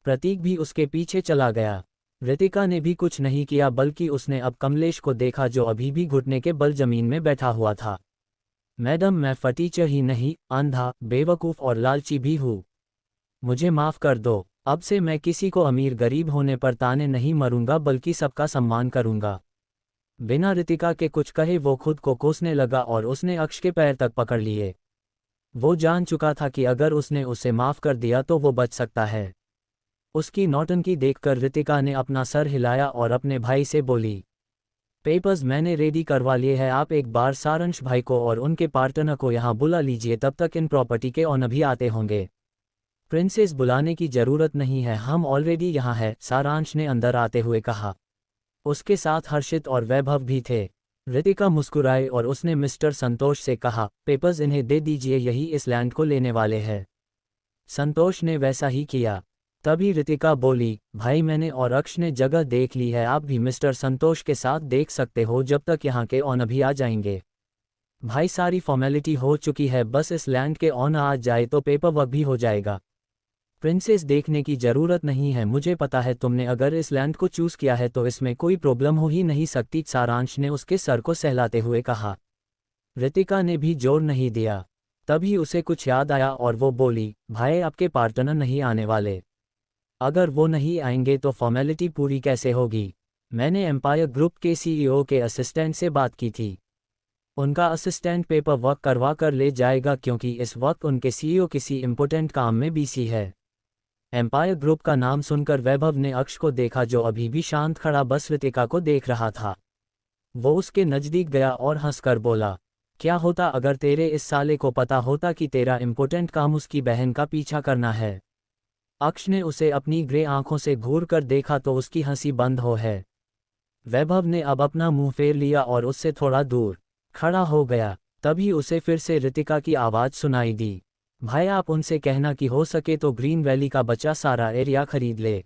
A: प्रतीक भी उसके पीछे चला गया। रितिका ने भी कुछ नहीं किया, बल्कि उसने अब कमलेश को देखा जो अभी भी घुटने के बल जमीन में बैठा हुआ था। मैडम, मैं फटीचर ही नहीं, अंधा, बेवकूफ़ और लालची भी हूँ। मुझे माफ़ कर दो। अब से मैं किसी को अमीर गरीब होने पर ताने नहीं मरूंगा, बल्कि सबका सम्मान करूंगा। बिना रितिका के कुछ कहे वो खुद को कोसने लगा और उसने अक्ष के पैर तक पकड़ लिए। वो जान चुका था कि अगर उसने उसे माफ़ कर दिया तो वो बच सकता है। उसकी नौटंकी देखकर रितिका ने अपना सर हिलाया और अपने भाई से बोली, पेपर्स मैंने रेडी करवा लिए हैं, आप एक बार सारंश भाई को और उनके पार्टनर को यहाँ बुला लीजिए, तब तक इन प्रॉपर्टी के ओनर भी आते होंगे। प्रिंसेस बुलाने की ज़रूरत नहीं है, हम ऑलरेडी यहाँ हैं, सारांश ने अंदर आते हुए कहा। उसके साथ हर्षित और वैभव भी थे। रितिका मुस्कुराई और उसने मिस्टर संतोष से कहा, पेपर्स इन्हें दे दीजिए, यही इस लैंड को लेने वाले हैं। संतोष ने वैसा ही किया। तभी रितिका बोली, भाई मैंने और अक्ष ने जगह देख ली है, आप भी मिस्टर संतोष के साथ देख सकते हो जब तक यहाँ के ओनर भी आ जाएंगे। भाई सारी फॉर्मेलिटी हो चुकी है, बस इस लैंड के ओनर आ जाए तो पेपर वर्क भी हो जाएगा। प्रिंसेस देखने की ज़रूरत नहीं है, मुझे पता है तुमने अगर इस लैंड को चूज़ किया है तो इसमें कोई प्रॉब्लम हो ही नहीं सकती, सारांश ने उसके सर को सहलाते हुए कहा। रितिका ने भी जोर नहीं दिया। तभी उसे कुछ याद आया और वो बोली, भाई आपके पार्टनर नहीं आने वाले। अगर वो नहीं आएंगे तो फॉर्मेलिटी पूरी कैसे होगी। मैंने एम्पायर ग्रुप के सीईओ के असिस्टेंट से बात की थी। उनका असिस्टेंट पेपर वर्क करवा कर ले जाएगा क्योंकि इस वक्त उनके सीईओ किसी इम्पोर्टेंट काम में बिजी है। एम्पायर ग्रुप का नाम सुनकर वैभव ने अक्ष को देखा जो अभी भी शांत खड़ा बस रितिका को देख रहा था। वो उसके नज़दीक गया और हंसकर बोला, क्या होता अगर तेरे इस साले को पता होता कि तेरा इम्पोर्टेंट काम उसकी बहन का पीछा करना है। अक्ष ने उसे अपनी ग्रे आंखों से घूर कर देखा तो उसकी हंसी बंद हो है। वैभव ने अब अपना मुंह फेर लिया और उससे थोड़ा दूर खड़ा हो गया। तभी उसे फिर से रितिका की आवाज़ सुनाई दी, भाई आप उनसे कहना कि हो सके तो ग्रीन वैली का बचा सारा एरिया खरीद ले।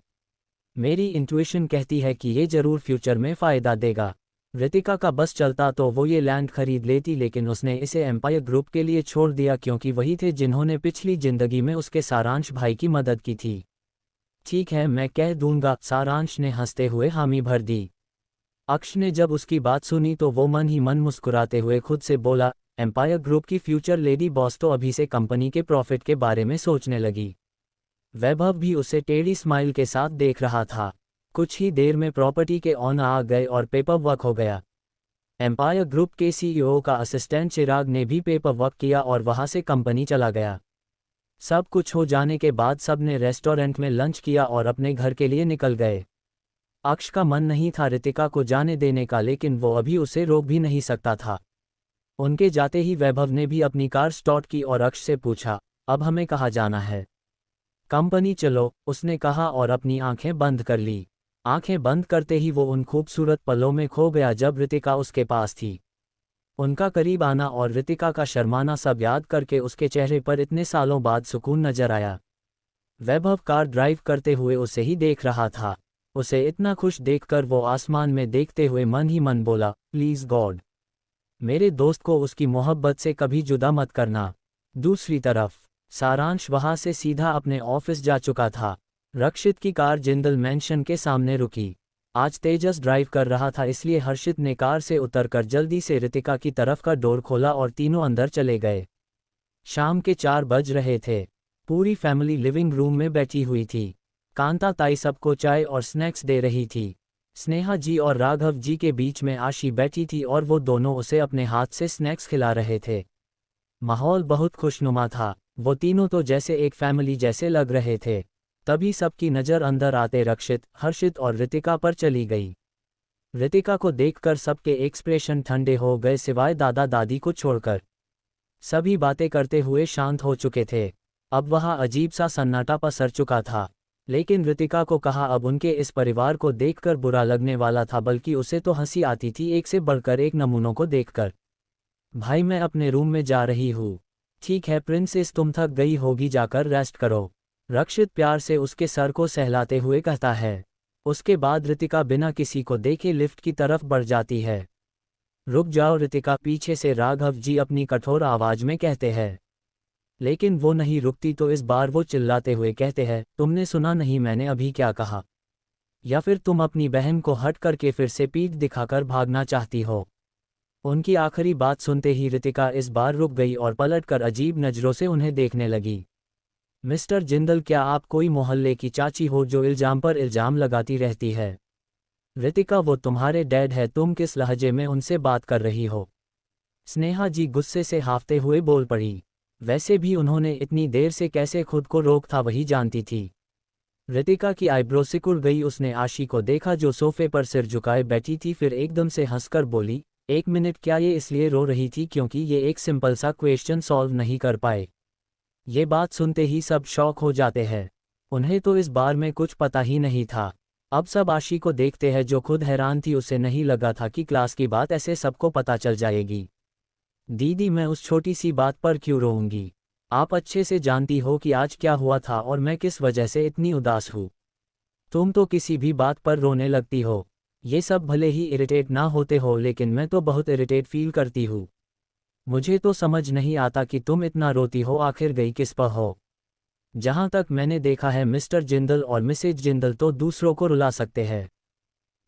A: मेरी इंट्यूशन कहती है कि ये जरूर फ्यूचर में फ़ायदा देगा। रितिका का बस चलता तो वो ये लैंड खरीद लेती, लेकिन उसने इसे एम्पायर ग्रुप के लिए छोड़ दिया क्योंकि वही थे जिन्होंने पिछली जिंदगी में उसके सारांश भाई की मदद की थी। ठीक है मैं कह दूंगा, सारांश ने हंसते हुए हामी भर दी। अक्ष ने जब उसकी बात सुनी तो वो मन ही मन मुस्कुराते हुए खुद से बोला, एम्पायर ग्रुप की फ्यूचर लेडी बॉस तो अभी से कंपनी के प्रॉफिट के बारे में सोचने लगी। वैभव भी उसे टेढ़ी स्माइल के साथ देख रहा था। कुछ ही देर में प्रॉपर्टी के ऑनर आ गए और पेपर वर्क हो गया। एम्पायर ग्रुप के सीईओ का असिस्टेंट चिराग ने भी पेपर वर्क किया और वहां से कंपनी चला गया। सब कुछ हो जाने के बाद सबने रेस्टोरेंट में लंच किया और अपने घर के लिए निकल गए। अक्ष का मन नहीं था रितिका को जाने देने का, लेकिन वो अभी उसे रोक भी नहीं सकता था। उनके जाते ही वैभव ने भी अपनी कार स्टार्ट की और अक्ष से पूछा, अब हमें कहाँ जाना है। कंपनी चलो, उसने कहा और अपनी आंखें बंद कर ली। आंखें बंद करते ही वो उन खूबसूरत पलों में खो गया जब रितिका उसके पास थी। उनका करीब आना और रितिका का शर्माना सब याद करके उसके चेहरे पर इतने सालों बाद सुकून नजर आया। वैभव कार ड्राइव करते हुए उसे ही देख रहा था। उसे इतना खुश देखकर वो आसमान में देखते हुए मन ही मन बोला, प्लीज गॉड, मेरे दोस्त को उसकी मोहब्बत से कभी जुदा मत करना। दूसरी तरफ सारांश वहां से सीधा अपने ऑफिस जा चुका था। रक्षित की कार जिंदल मैंशन के सामने रुकी। आज तेजस ड्राइव कर रहा था, इसलिए हर्षित ने कार से उतरकर जल्दी से रितिका की तरफ का डोर खोला और तीनों अंदर चले गए। शाम के 4 बज रहे थे। पूरी फैमिली लिविंग रूम में बैठी हुई थी। कांता ताई सबको चाय और स्नैक्स दे रही थी। स्नेहा जी और राघव जी के बीच में आशी बैठी थी और वो दोनों उसे अपने हाथ से स्नैक्स खिला रहे थे। माहौल बहुत खुशनुमा था। वो तीनों तो जैसे एक फैमिली जैसे लग रहे थे। तभी सबकी नज़र अंदर आते रक्षित, हर्षित और रितिका पर चली गई। रितिका को देखकर सबके एक्सप्रेशन ठंडे हो गए सिवाय दादा दादी को छोड़कर। सभी बातें करते हुए शांत हो चुके थे। अब वहाँ अजीब सा सन्नाटा पसर चुका था। लेकिन रितिका को कहा अब उनके इस परिवार को देखकर बुरा लगने वाला था, बल्कि उसे तो हंसी आती थी एक से बढ़कर एक नमूनों को देखकर। भाई मैं अपने रूम में जा रही हूँ। ठीक है प्रिंसेस, तुम थक गई होगी, जाकर रेस्ट करो। रक्षित प्यार से उसके सर को सहलाते हुए कहता है। उसके बाद रितिका बिना किसी को देखे लिफ्ट की तरफ बढ़ जाती है। रुक जाओ रितिका, पीछे से राघव जी अपनी कठोर आवाज में कहते हैं। लेकिन वो नहीं रुकती तो इस बार वो चिल्लाते हुए कहते हैं, तुमने सुना नहीं मैंने अभी क्या कहा? या फिर तुम अपनी बहन को हट करके फिर से पीठ दिखाकर भागना चाहती हो? उनकी आखिरी बात सुनते ही रितिका इस बार रुक गई और पलटकर अजीब नज़रों से उन्हें देखने लगी। मिस्टर जिंदल, क्या आप कोई मोहल्ले की चाची हो जो इल्जाम पर इल्जाम लगाती रहती है? रितिका, वो तुम्हारे डैड है, तुम किस लहजे में उनसे बात कर रही हो? स्नेहा जी गुस्से से हाफते हुए बोल पड़ी। वैसे भी उन्होंने इतनी देर से कैसे खुद को रोक था वही जानती थी। रितिका की आईब्रो सिकुड़ गई। उसने आशी को देखा जो सोफे पर सिर झुकाए बैठी थी, फिर एकदम से हंसकर बोली, एक मिनट, क्या ये इसलिए रो रही थी क्योंकि ये एक सिंपल सा क्वेश्चन सॉल्व नहीं कर पाए? ये बात सुनते ही सब शॉक हो जाते हैं। उन्हें तो इस बार में कुछ पता ही नहीं था। अब सब आशी को देखते हैं जो खुद हैरान थी। उसे नहीं लगा था कि क्लास की बात ऐसे सबको पता चल जाएगी। दीदी, मैं उस छोटी सी बात पर क्यों रोऊंगी? आप अच्छे से जानती हो कि आज क्या हुआ था और मैं किस वजह से इतनी उदास हूँ। तुम तो किसी भी बात पर रोने लगती हो। ये सब भले ही इरिटेट ना होते हो, लेकिन मैं तो बहुत इरिटेट फील करती हूँ। मुझे तो समझ नहीं आता कि तुम इतना रोती हो, आखिर गई किस पर हो? जहाँ तक मैंने देखा है मिस्टर जिंदल और मिसेज जिंदल तो दूसरों को रुला सकते हैं।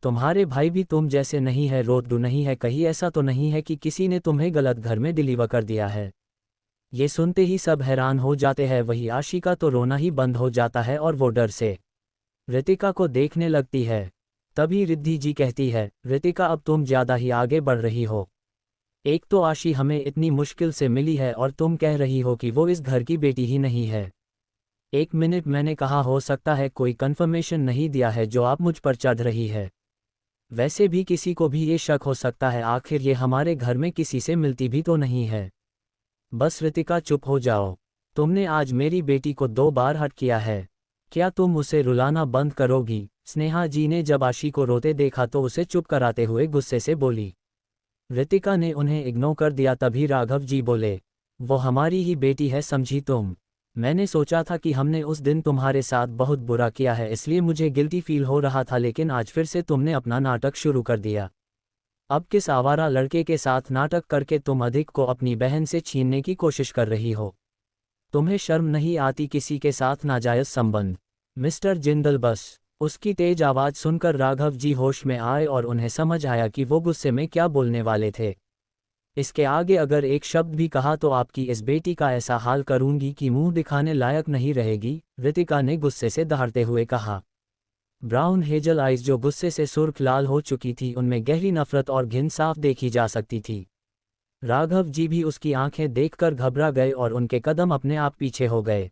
A: तुम्हारे भाई भी तुम जैसे नहीं है, रोतडू नहीं है, कहीं ऐसा तो नहीं है कि किसी ने तुम्हें गलत घर में डिलीवर कर दिया है? ये सुनते ही सब हैरान हो जाते हैं, वही आशिका तो रोना ही बंद हो जाता है और वो डर से ऋतिका को देखने लगती है। तभी रिद्धि जी कहती है, ऋतिका अब तुम ज़्यादा ही आगे बढ़ रही हो। एक तो आशी हमें इतनी मुश्किल से मिली है और तुम कह रही हो कि वो इस घर की बेटी ही नहीं है। एक मिनट, मैंने कहा हो सकता है कोई कंफर्मेशन नहीं दिया है जो आप मुझ पर चढ़ रही है। वैसे भी किसी को भी ये शक हो सकता है, आखिर ये हमारे घर में किसी से मिलती भी तो नहीं है। बस ऋतिका चुप हो जाओ। तुमने आज मेरी बेटी को 2 बार हर्ट किया है। क्या तुम उसे रुलाना बंद करोगी? स्नेहा जी ने जब आशी को रोते देखा तो उसे चुप कराते हुए गुस्से से बोली। ऋतिका ने उन्हें इग्नोर कर दिया। तभी राघव जी बोले, वो हमारी ही बेटी है, समझी तुम? मैंने सोचा था कि हमने उस दिन तुम्हारे साथ बहुत बुरा किया है, इसलिए मुझे गिल्टी फील हो रहा था, लेकिन आज फिर से तुमने अपना नाटक शुरू कर दिया। अब किस आवारा लड़के के साथ नाटक करके तुम अधिक को अपनी बहन से छीनने की कोशिश कर रही हो? तुम्हें शर्म नहीं आती किसी के साथ नाजायज संबंध? मिस्टर जिंदल बस। उसकी तेज आवाज़ सुनकर राघव जी होश में आए और उन्हें समझ आया कि वो गुस्से में क्या बोलने वाले थे। इसके आगे अगर एक शब्द भी कहा तो आपकी इस बेटी का ऐसा हाल करूंगी कि मुंह दिखाने लायक नहीं रहेगी, ऋतिका ने गुस्से से दहाड़ते हुए कहा। ब्राउन हेजल आइज जो गुस्से से सुर्ख लाल हो चुकी थी, उनमें गहरी नफरत और घिन साफ देखी जा सकती थी। राघव जी भी उसकी आंखें देखकर घबरा गए और उनके कदम अपने आप पीछे हो गए।